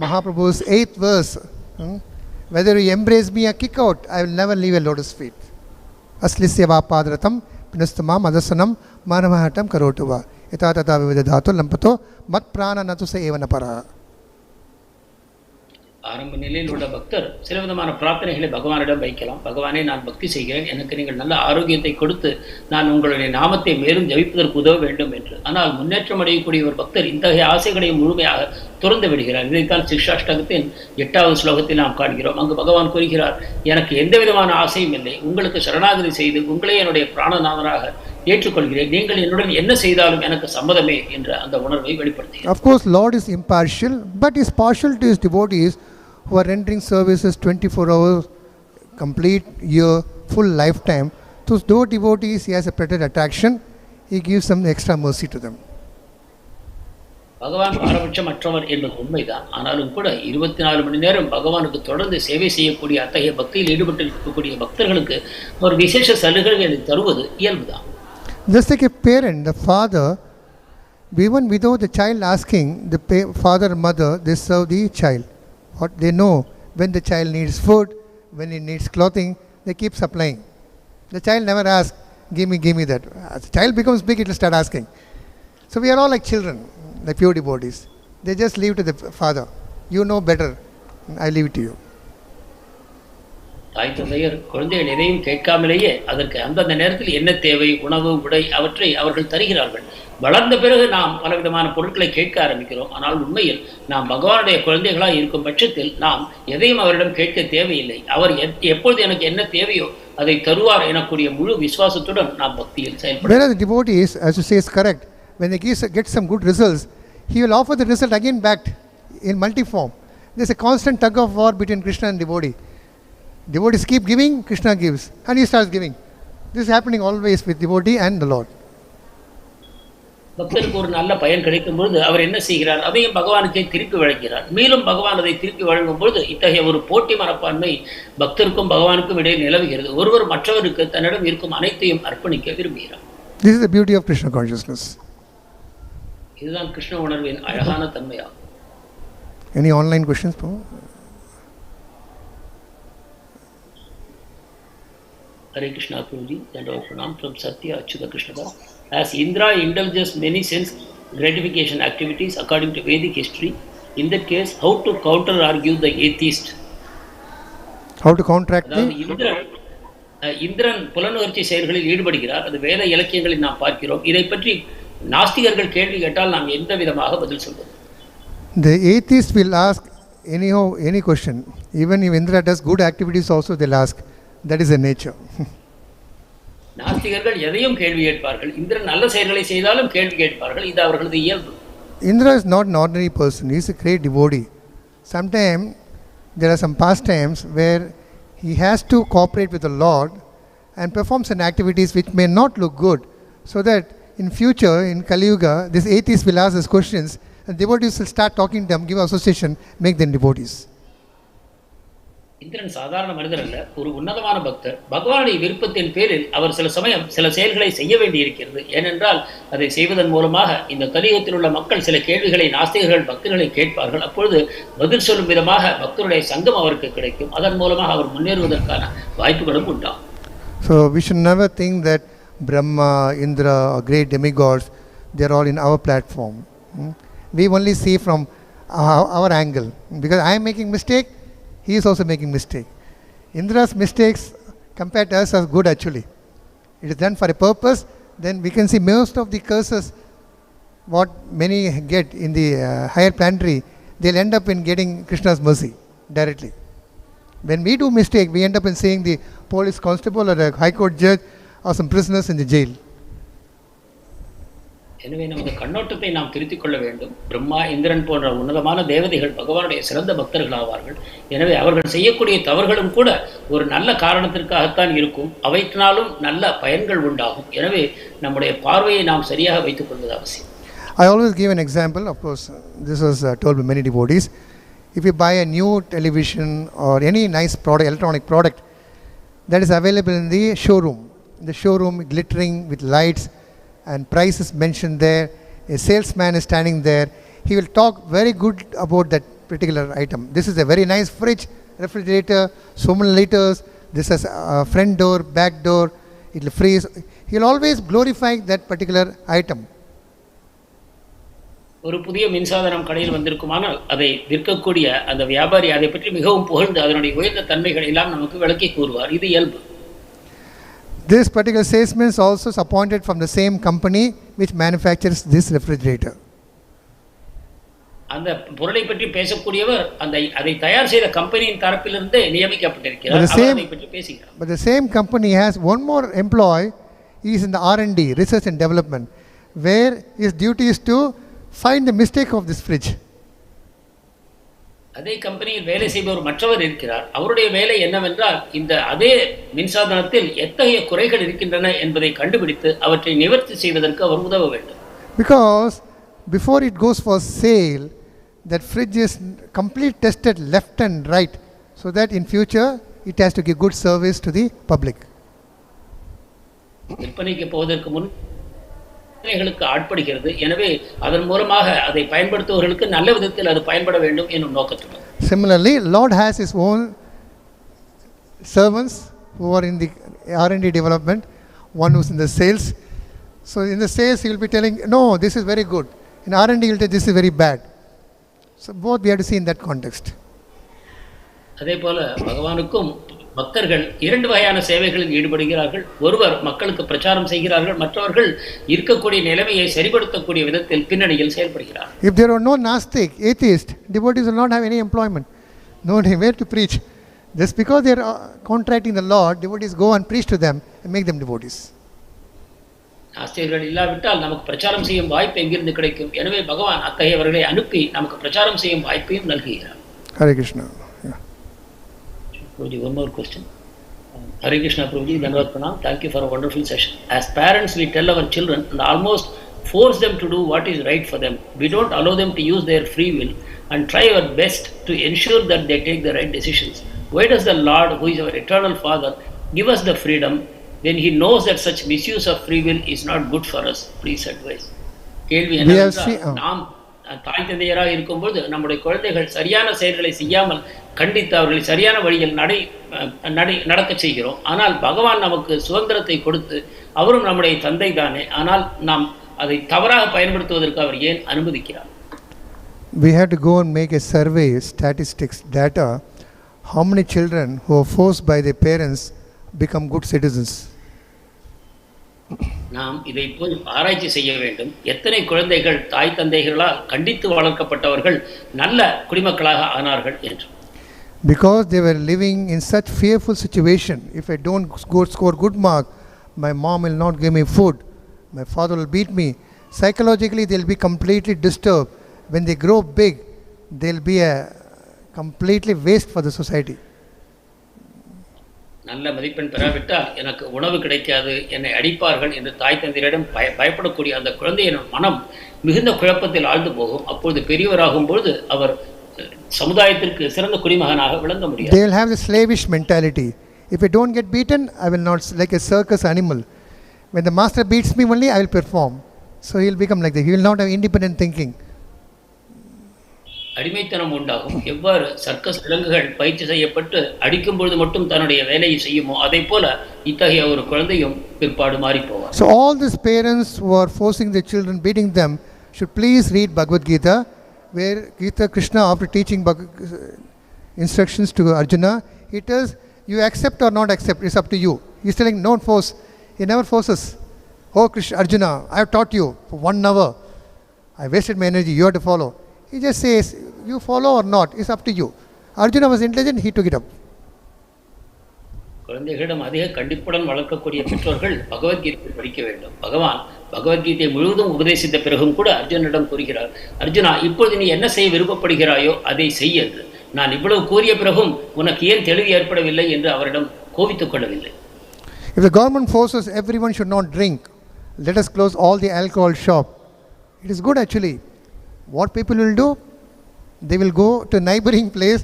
Mahaprabhu's 8th verse, whether you embrace me or kick out, I will never leave a lotus feet. Aslisya vapadratam pinastamam adasanam manamahatam karotuva ita tata vividhato lampato mat prana natusa evana para. ஆரம்ப நிலையில் உள்ள பக்தர் சில விதமான பிரார்த்தனைகளை பகவானிடம் வைக்கலாம். பகவானே, நான் பக்தி செய்கிறேன், எனக்கு நீங்கள் நல்ல ஆரோக்கியத்தை கொடுத்து நான் உங்களுடைய நாமத்தை மேலும் ஜபிப்பதற்கு உதவ வேண்டும் என்று. ஆனால் முன்னேற்றம் அடையக்கூடிய ஒரு பக்தர் இத்தகைய ஆசைகளை முழுமையாக துறந்து விடுகிறார். இதைத்தான் சிக்ஷாஷ்டகத்தின் 8வது ஸ்லோகத்தில் நாம் காண்கிறோம். அங்கு பகவான் கூறுகிறார், எனக்கு எந்த விதமான ஆசையும் இல்லை, உங்களுக்கு சரணாகதி செய்து உங்களே என்னுடைய பிராணநாதனாக ஏற்றுக்கொள்கிறேன், நீங்கள் என்னுடன் என்ன செய்தாலும் எனக்கு சம்மதமே என்ற அந்த உணர்வை வெளிப்படுத்துகிறார். Of course, Lord is impartial, but is partial to his devotees who are rendering services 24 hours, complete year, full lifetime. To those devotees, he has a particular attraction. He gives some extra mercy to them. பகவான் பாரபட்சமற்றவர் என்பது உண்மைதான். ஆனாலும் கூட 24 மணி நேரம் பகவானுக்கு தொடர்ந்து சேவை செய்யக்கூடிய அத்தகைய பக்தியில் ஈடுபட்டு இருக்கக்கூடிய பக்தர்களுக்கு ஒரு விசேஷ சலுகைகளை தருவது இயல்புதான். Just like a parent, the father, even without the child asking, the father and mother, they serve the child. What they know, when the child needs food, when he needs clothing, they keep supplying. The child never asks, give me that. As the child becomes big, it will start asking. So we are all like children, like pure devotees. They just leave to the father. You know better, I leave it to you. தாய் தந்தையர் குழந்தைகள் எதையும் கேட்காமலேயே அதற்கு அந்தந்த நேரத்தில் என்ன தேவை, உணவு, உடை, அவற்றை அவர்கள் தருகிறார்கள். வளர்ந்த பிறகு நாம் பலவிதமான பொருட்களை கேட்க ஆரம்பிக்கிறோம். ஆனால் உண்மையில் நாம் பகவானுடைய குழந்தைகளாக இருக்கும் பட்சத்தில் நாம் எதையும் அவரிடம் கேட்க தேவையில்லை. அவர் எப்பொழுது எனக்கு என்ன தேவையோ அதை தருவார் எனக்கூடிய முழு விசுவாசத்துடன் நாம் பக்தியில் செயல்படுவோம். Whereas the devotees, as you say, is correct. When they get some good results, he will offer the result again back in multi-form. There is a constant tug of war between Krishna and devotee. Devotees keep giving, Krishna gives, and he starts giving. This is happening always with devotee and the Lord. பக்தருக்கு ஒரு நல்ல பயன் கிடைக்கும் பொழுது அவர் என்ன செய்கிறார், அதையும் பகவானுக்கே திருப்பி வழங்குகிறார். மேலும் பகவான் அதை திருப்பி வழங்கும் பொழுது இத்தகைய ஒரு போட்டி மனப்பான்மை பக்தருக்கும் பகவானுக்கும் இடையே நிலவுகிறது. ஒருவர் மற்றவருக்கு தன்னிடம் இருக்கும் அனைத்தையும் அர்ப்பணிக்க விரும்புகிறார். This is the beauty of Krishna consciousness. இதுதான் கிருஷ்ண உணர்வின் அழகான தன்மையாகும். Any online questions, Prabhu? Hare Krishna Guruji, Dandava Pranam from Satya Achyuta Krishnada. As Indra indulges many sense gratification activities according to Vedic history, in that case, how to counter-argue the atheist? How to counteract the? Indiran புலனுணர்ச்சி செயல்களில் ஈடுபடுகிறார். அது வேத இலக்கியங்களில் நாம் பார்க்கிறோம். இதை பற்றி நாஸ்திகர்கள் கேள்வி கேட்டால் நாம் எந்த விதமாக பதில் சொல்வோம்? The atheist will ask any question. Even if Indra does good activities also, they'll ask. That is the nature. நாஸ்திகர்கள் எதையும் கேள்வி கேட்பார்கள். இந்திரன் நல்ல செயல்களை செய்தாலும் கேள்வி கேட்பார்கள். இது அவர்களது இயல்பு. Indra is not an ordinary person. He is a great devotee. Sometimes there are some pastimes where he has to cooperate with the Lord and perform some activities which may not look good, so that in future, in Kali Yuga, this atheist will ask these questions and devotees will start talking to them, give association, make them devotees. Indiran சாதாரண மனிதர் அல்ல, ஒரு உன்னதமான பக்தர். பகவானுடைய விருப்பத்தின் பேரில் அவர் சில சமயம் சில செயல்களை செய்ய வேண்டியிருக்கிறது. ஏனென்றால் அதை செய்வதன் மூலமாக இந்த கலியுகத்தில் உள்ள மக்கள் சில கேள்விகளை நாஸ்திகர்கள் பக்தர்களை கேட்பார்கள். அப்பொழுது பதில் சொல்லும் விதமாக பக்தருடைய சங்கம் அவருக்கு கிடைக்கும். அதன் மூலமாக அவர் முன்னேறுவதற்கான வாய்ப்புகளும் உண்டாகும். So we should never think that Brahma, Indra or great demigods, they are all in our platform. We only see from our angle. Because I am making mistake, he is also making mistake. Indra's mistakes compared to us are good actually. It is done for a purpose. Then we can see most of the curses what many get in the higher planetary, they'll end up in getting Krishna's mercy directly. When we do mistake, we end up in seeing the police constable or a high court judge or some prisoners in the jail. எனவே நமது கண்ணோட்டத்தை நாம் திருத்திக் கொள்ள வேண்டும். பிரம்மா, இந்திரன் போன்ற உன்னதமான தேவதைகள் பகவானுடைய சிறந்த பக்தர்கள் ஆவார்கள். எனவே அவர்கள் செய்யக்கூடிய தவறுகளும் கூட ஒரு நல்ல காரணத்திற்காகத்தான் இருக்கும். அவைத்தினாலும் நல்ல பயன்கள் உண்டாகும். எனவே நம்முடைய பார்வையை நாம் சரியாக வைத்துக் கொள்வது அவசியம். I always give an example. Of course, this was told by many devotees. If you buy a new television or any nice product, electronic product that is available in the showroom glittering with lights and price is mentioned there, a salesman is standing there, he will talk very good about that particular item. This is a very nice fridge, refrigerator, so many liters, this has a front door, back door, it will freeze. He will always glorify that particular item. ஒரு புதிய மின்சாதனம் கடையில் வந்திருக்குமானால் அதை விற்கக்கூடிய அந்த வியாபாரி அதை பற்றி மிகவும் புகழ்ந்து அதனுடைய உயர்ந்த தன்மைகளை எல்லாம் நமக்கு விளக்கி கூறுவார். இது இயல்பு. This particular salesman is also appointed from the same company which manufactures this refrigerator. அந்த பொருளை பற்றி பேசக்கூடியவர் அதை தயார் செய்த கம்பெனியின் தரப்பிலிருந்து நியமிக்கப்பட்டிருக்கிறார். அதை பற்றி பேசுகிறார். But the same company has one more employee. He is in the R&D, research and development, where his duty is to find the mistake of this fridge. அதே கம்பெனியில் வேலை செய்பவர் மற்றவர் இருக்கிறார். அவருடைய வேலை என்னவென்றால் இந்த அதே மின்சாதனத்தில் எத்தகைய குறைகள் இருக்கின்றன என்பதை கண்டுபிடித்து அவற்றை நிவர்த்தி செய்வதற்கு அவர் உதவ வேண்டும். Because before it goes for sale, that fridge is completely tested left and right, so that in future it has to give good service to the public. விற்பனைக்கு போவதற்கு முன் ஆட்படுகிறது. எனவே அதன் மூலமாக அதை பயன்படுத்துவர்களுக்கு நல்ல விதத்தில் அது பயன்பட வேண்டும் என்னும் நோக்கத்துடன். Similarly, Lord has his own servants who are in the R&D development, one who's in the sales. So in the sales he will be telling, no, this is very good. In R&D he will tell, this is very bad. So both we have to see in that context. அதே போல பகவானுக்கும் பக்தர்கள் இரண்டு வகையான சேவைகளில் ஈடுபடுகிறார்கள். ஒருவர் மக்களுக்கு பிரச்சாரம் செய்கிறார்கள், மற்றவர்கள் இருக்கக்கூடிய நிலைமையை சரிபடுத்தக்கூடிய விதத்தில் பின்னணியில் செயல்படுகிறார்கள். If there are no Gnostic, atheist, devotees will not have any employment, no where to preach. Just because they are contracting the Lord, devotees go and preach to them and make them devotees. ஆஸ்திகர்கள் இல்லாவிட்டால் நமக்கு பிரச்சாரம் செய்யும் வாய்ப்பு எங்கிருந்து கிடைக்கும்? எனவே பகவான் அத்தகையவர்களை அனுப்பி நமக்கு பிரச்சாரம் செய்யும் வாய்ப்பையும் நல்குகிறார். Hare Krishna. One more question. Hare Krishna Prabhuji, Dhanavad Pranam. Thank you for a wonderful session. As parents, we tell our children and almost force them to do what is right for them. We don't allow them to use their free will and try our best to ensure that they take the right decisions. Why does the Lord, who is our eternal Father, give us the freedom when He knows that such misuse of free will is not good for us? Please advise. கேள்வி என்னவென்றால், நாம் தாய் தந்தையராக இருக்கும்போது நம்முடைய குழந்தைகள் சரியான செயல்களை செய்யாமல் கண்டித்து அவர்களை சரியான வழியில் நடக்க செய்கிறோம். ஆனால் பகவான் நமக்கு சுதந்திரத்தை கொடுத்து அவரும் நம்முடைய தந்தை தானே, ஆனால் நாம் அதை தவறாக பயன்படுத்துவதற்கு அவர் ஏன் அனுமதிக்கிறார்? We have to go and make a survey, statistics, data, how many children who are forced by their parents become good citizens. நாம் இதை போய் ஆராய்ச்சி செய்ய வேண்டும். எத்தனை குழந்தைகள் தாய் தந்தைகளால் கண்டித்து வளர்க்கப்பட்டவர்கள் நல்ல குடிமக்களாக ஆனார்கள் என்று. Because they were living in such fearful situation. If I don't score good mark, my mom will not give me food, my father will beat me. Psychologically they will be completely disturbed. When they grow big, they will be a completely waste for the society. நல்ல மதிப்பெண் பெறாவிட்டால் எனக்கு உணவு கிடைக்காது, என்னை அடிப்பார்கள் என்று தாய் தந்தையரிடம் பயப்படக்கூடிய அந்த குழந்தையின் மனம் மிகுந்த குழப்பத்தில் ஆழ்ந்து போகும். அப்பொழுது பெரியவராகும் பொழுது அவர் சமுதாயத்திற்கு சிறந்த குடிமகனாக விளங்க முடியும். They will have the slavish mentality. If I don't get beaten, I will not, like a circus animal. When the master beats me only, I will perform. So he will become like that. He will not have independent thinking. அடிமைத்தனம் உண்டாகும். எவ்வாறு circus விலங்குகள் பயிற்சி செய்யப்பட்டு அடிக்கும் பொழுது மட்டும் தன்னுடைய வேலையை செய்யுமோ அதே போல இத்தகைய ஒரு குழந்தையும் பிற்பாடு மாறி போவார். So all these parents who are forcing their children, beating them, should please read Bhagavad Gita, where Gita Krishna, after teaching instructions to Arjuna, he tells you accept or not accept, it's up to you. He's telling don't force. He never forces. Oh Krishna, Arjuna, I have taught you for 1 hour. I wasted my energy, you have to follow. He just says, you follow or not, it's up to you. Arjuna was intelligent, he took it up. குழந்தைகளிடம் அதிக கண்டிப்புடன் வளர்க்கக்கூடிய பெற்றோர்கள் பகவத்கீதை படிக்க வேண்டும். பகவான் பகவத்கீதை முழுவதும் உபதேசித்த பிறகும் கூட அர்ஜுனிடம் கூறுகிறார், அர்ஜுனா, இப்பொழுது நீ என்ன செய்ய விருப்பப்படுகிறாயோ அதை செய் என்று. நான் இவ்வளவு கூறிய பிறகும் உனக்கு ஏன் தெளிவு ஏற்படவில்லை என்று அவரிடம் கோபித்துக் கொள்ளவில்லை. If the government forces everyone should not drink, let us close all the alcohol shop. It is good actually. What people will do? They will go to a neighboring place,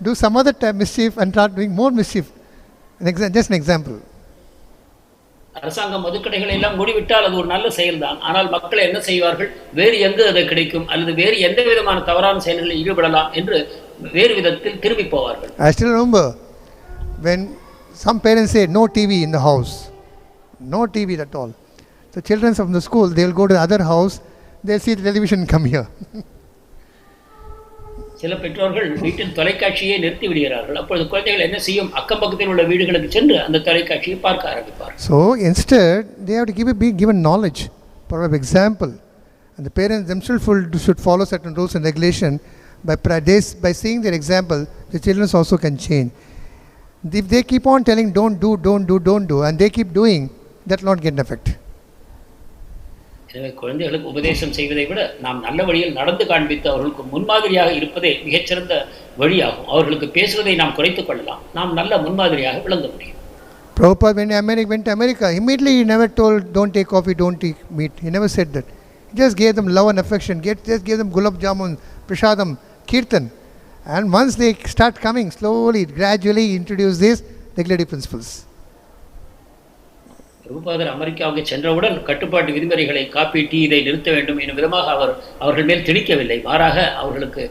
do some other mischief and start doing more mischief. Just an example. அரசாங்கம் மதுக்கடைகளை எல்லாம் மூடிவிட்டால் அது ஒரு நல்ல செயல்தான். ஆனால் மக்கள் என்ன செய்வார்கள்? வேறு எங்கு அது கிடைக்கும் அல்லது வேறு எந்த விதமான தவறான செயல்களில் ஈடுபடலாம் என்று வேறு விதத்தில் திரும்பி போவார்கள். I still remember when some parents say no TV in the house, no TV at all. So children from the school, they will go to the other house they'll see the television and come here. சில பெற்றோர்கள் வீட்டில் தொலைக்காட்சியை நிறுத்தி விடுகிறார்கள். அப்பொழுது குழந்தைகள் என்ன செய்யும்? அக்கம் பக்கத்தில் உள்ள வீடுகளுக்கு சென்று அந்த தொலைக்காட்சியை பார்க்க ஆரம்பிப்பார். So instead, they have to be given knowledge, for example, and the parents themselves should follow certain rules and regulation. By seeing their example, the children also can change. If they keep on telling don't do, and they keep doing, that will not get an effect. எனவே குழந்தைகளுக்கு உபதேசம் செய்வதை விட நாம் நல்ல வழியில் நடந்து காண்பித்து அவர்களுக்கு முன்மாதிரியாக இருப்பதே மிகச்சிறந்த வழியாகும். அவர்களுக்கு பேசுவதை நாம் குறைத்துக் கொள்ளலாம், நாம் நல்ல முன்மாதிரியாக விளங்க முடியும். Prabhupada, when he went to America, immediately he never told don't take coffee, don't take meat. He never said that. He just gave them love and affection, just gave them gulab jamun, prasadam, kirtan. And once they start coming, slowly, gradually introduce these regulative principles. பிரபுபாதர் அமெரிக்காவுக்கு சென்றவுடன் கட்டுப்பாட்டு விதிமுறைகளை, copy, tea இதை நிறுத்த வேண்டும் என்னும் விதமாக அவர்கள் மேல் திணிக்கவில்லை. மாறாக அவர்களுக்கு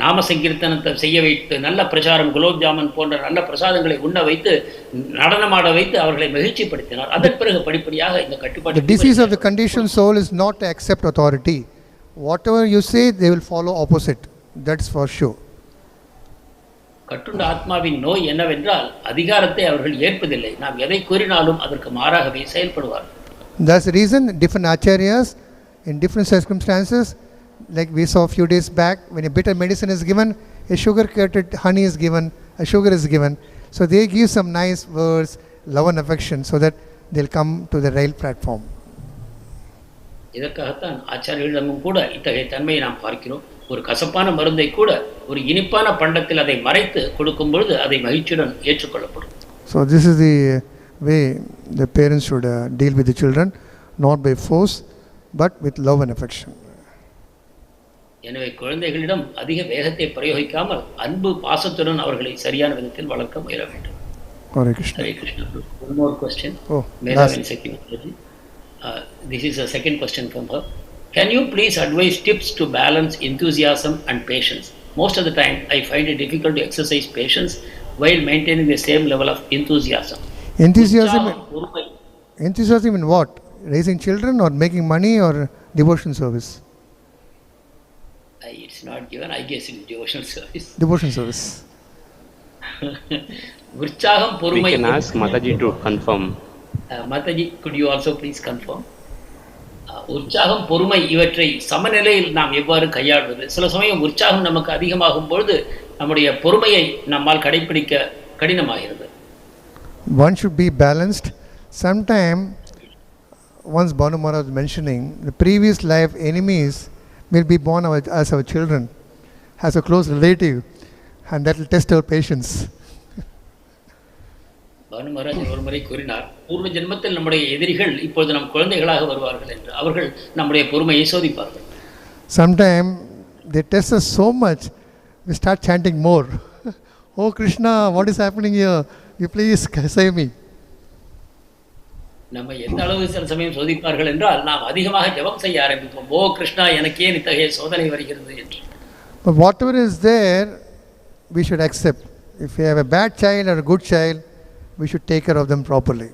நாம சங்கீர்த்தனத்தை செய்ய வைத்து, நல்ல பிரச்சாரம், குலோப் ஜாமன் போன்ற நல்ல பிரசாதங்களை உண்ண வைத்து, நடனமாட வைத்து அவர்களை மகிழ்ச்சிப்படுத்தினார். அதன் பிறகு படிப்படியாக இந்த கட்டுப்பாட்டு. The disease of the conditioned soul is not to accept authority. Whatever you say, they will follow opposite. That's for sure. கட்டுண்ட ஆத்மாவின் நோய் என்னவென்றால் அதிகாரத்தை அவர்கள் ஏற்பதில்லை. நாம் எதை கூறினாலும் அதற்கு மாறாகவே செயல்படுவார்கள். That's the reason different acharyas in different circumstances, like we saw a few days back, when a bitter medicine is given, a sugar-coated honey is given, a sugar is given. So they give some nice words, love and affection, so that they'll come to the rail platform. இதற்காகத்தான் ஆச்சாரியர்களிடமும் கூட இத்தகைய தன்மையை நாம் பார்க்கிறோம். ஒரு கசப்பான மருந்தை கூட ஒரு இனிப்பான பண்டத்தில் அதை மறைத்து கொடுக்கும் பொழுது அதை மகிழ்ச்சியுடன் ஏற்றுக்கொள்ளப்படும். So this is the way the parents should deal with the children, not by force, but with love and affection. எனவே குழந்தைகளிடம் அதிக வேகத்தை பிரயோகிக்காமல் அன்பு பாசத்துடன் அவர்களை சரியான விதத்தில் வளர்க்க முயல வேண்டும். Hare Krishna. Hare Krishna. One more question. Oh, this is a second question from her. Can you please advise tips to balance enthusiasm and patience? Most of the time, I find it difficult to exercise patience while maintaining the same level of enthusiasm. Enthusiasm in what? Raising children or making money or devotion service? It's not given. I guess it's devotional service. Devotion service. உற்சாகம், பொறுமை. We can ask Mataji to confirm. Mataji, could you also please confirm? உற்சாகம், பொறுமை இவற்றை சமநிலையில் நாம் எவ்வாறு கையாள்வது? சில சமயம் உற்சாகம் நமக்கு அதிகமாகும் பொழுது நம்முடைய பொறுமையை நம்மால் கடைபிடிக்க கடினமாகிறது. One should be balanced. Sometime, once Bhanu Maharaj was mentioning, the previous life enemies will be born as our children, as a close relative, and that will test our patience. Banu Maharaj ஒரு முறை கூறினார், பூர்வ ஜென்மத்தில் நம்முடைய எதிரிகள் இப்பொழுது நம் குழந்தைகளாக வருவார்கள் என்று. அவர்கள் நம்முடைய பொறுமையை சோதிப்பார்கள். Sometime they test us so much, we start chanting more. Oh Krishna, what is happening here? You please save me. நம்ம எந்த அளவு சில சமயம் சோதிப்பார்கள் என்றால் நாம் அதிகமாக ஜெபம் செய்ய ஆரம்பிப்போம். ஓ கிருஷ்ணா, எனக்கே இத்தகைய சோதனை வருகிறது என்று. But whatever is there, we should accept. If we have a bad child or a good child, we should take care of them properly.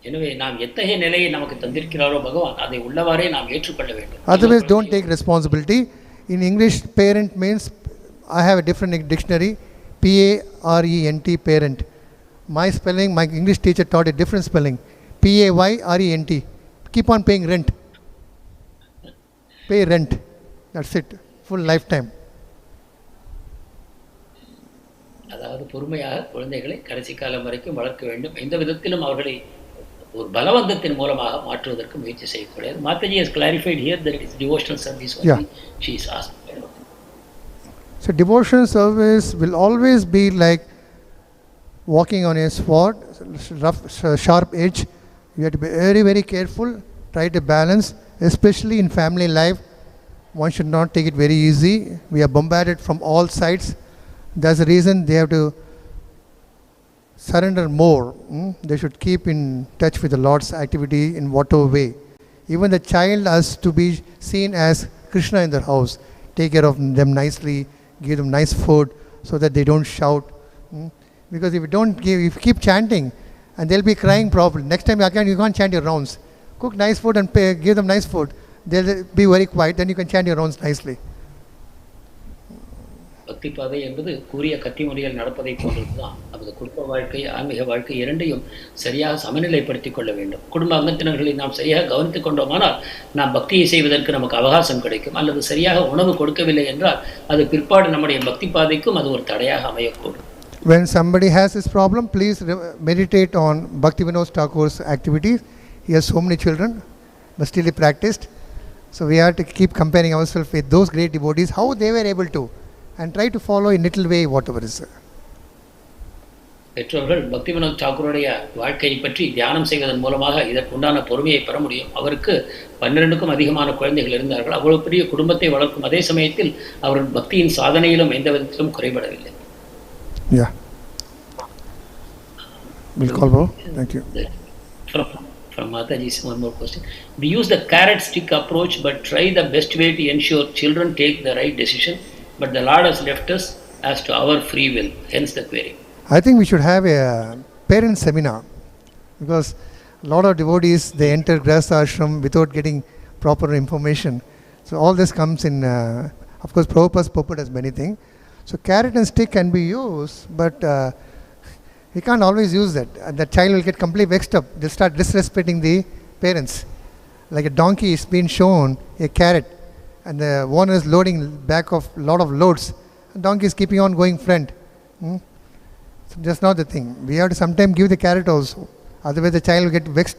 எனவே நாம் எத்தகைய நிலையை நமக்கு தந்திருக்கிறாரோ பகவான், அதை உள்ளவாறே நாம் ஏற்றுக்கொள்ள வேண்டும். Otherwise, don't take responsibility. In English, parent means, I have a different dictionary, P-A-R-E-N-T, parent. My spelling, my English teacher taught a different spelling, P-A-Y-R-E-N-T. Keep on paying rent. Pay rent. That's it. Full lifetime. அதாவது பொறுமையாக குழந்தைகளை கடைசி காலம் வரைக்கும் வளர்க்க வேண்டும். எந்த விதத்திலும் அவர்களை ஒரு பலவந்தத்தின் மூலமாக மாற்றுவதற்கு முயற்சி செய்யக்கூடாது. Mataji has clarified here that it is devotional service only. She is asked. So devotional service will always be like walking on a sword, rough, sharp edge. You have to be very, very careful. Try to balance, especially in family life. One should not take it very easy. We are bombarded from all sides. That's the reason they have to surrender more. They should keep in touch with the Lord's activity in whatever way. Even the child has to be seen as Krishna in their house. Take care of them nicely, give them nice food so that they don't shout. Because if you keep chanting, and they'll be crying properly. Next time you can't chant your rounds. Cook nice food and give them nice food. they'll be very quiet, then you can chant your rounds nicely. பக்தி பாதை என்பது கூறிய கத்திமுறையில் நடப்பதை போன்றதுதான். நமது குடும்ப வாழ்க்கை, ஆன்மீக வாழ்க்கை இரண்டையும் சரியாக சமநிலைப்படுத்திக் கொள்ள வேண்டும். குடும்ப அங்கத்தினர்களை நாம் சரியாக கவனித்துக் கொண்டோமானால் நாம் பக்தியை செய்வதற்கு நமக்கு அவகாசம் கிடைக்கும். அல்லது சரியாக உணவு கொடுக்கவில்லை என்றால் அது பிற்பாடு நம்முடைய பக்தி பாதைக்கும் அது ஒரு தடையாக அமையக்கூடும். When somebody has this problem, please meditate on Bhakti Vinod Thakur's activities. He has so many children, but still he practiced. So we have to keep comparing ourselves with those great devotees, how they were able to, and try to follow in little way whatever is there. பெற்றோர்கள் பக்தி வினோத் தாக்கூருடைய வாழ்க்கையை பற்றி தியானம் செய்வதன் மூலமாக இதற்குண்டான பொறுமையை பெற முடியும். அவருக்கு 12க்கும் அதிகமான குழந்தைகள் இருந்தார்கள். அவ்வளவு பெரிய குடும்பத்தை வளர்க்கும் அதே சமயத்தில் அவர்கள் பக்தியின் சாதனையிலும் எந்த விதத்திலும் குறைபடவில்லை. Yeah. We'll call bro. Thank you. From Mataji, one more question. We use the carrot stick approach but try the best way to ensure children take the right decision, but the Lord has left us as to our free will. Hence the query. I think we should have a parent seminar, because a lot of devotees, they enter Grahastha ashram without getting proper information. So all this comes in, of course Prabhupada's purport has many things. So carrot and stick can be used, but we can't always use that. The child will get completely vexed up. They'll start disrespecting the parents. Like a donkey is being shown a carrot and the owner is loading back of lot of loads. The donkey is keeping on going front. So that's not the thing. We have to sometimes give the carrot also. Otherwise the child will get vexed.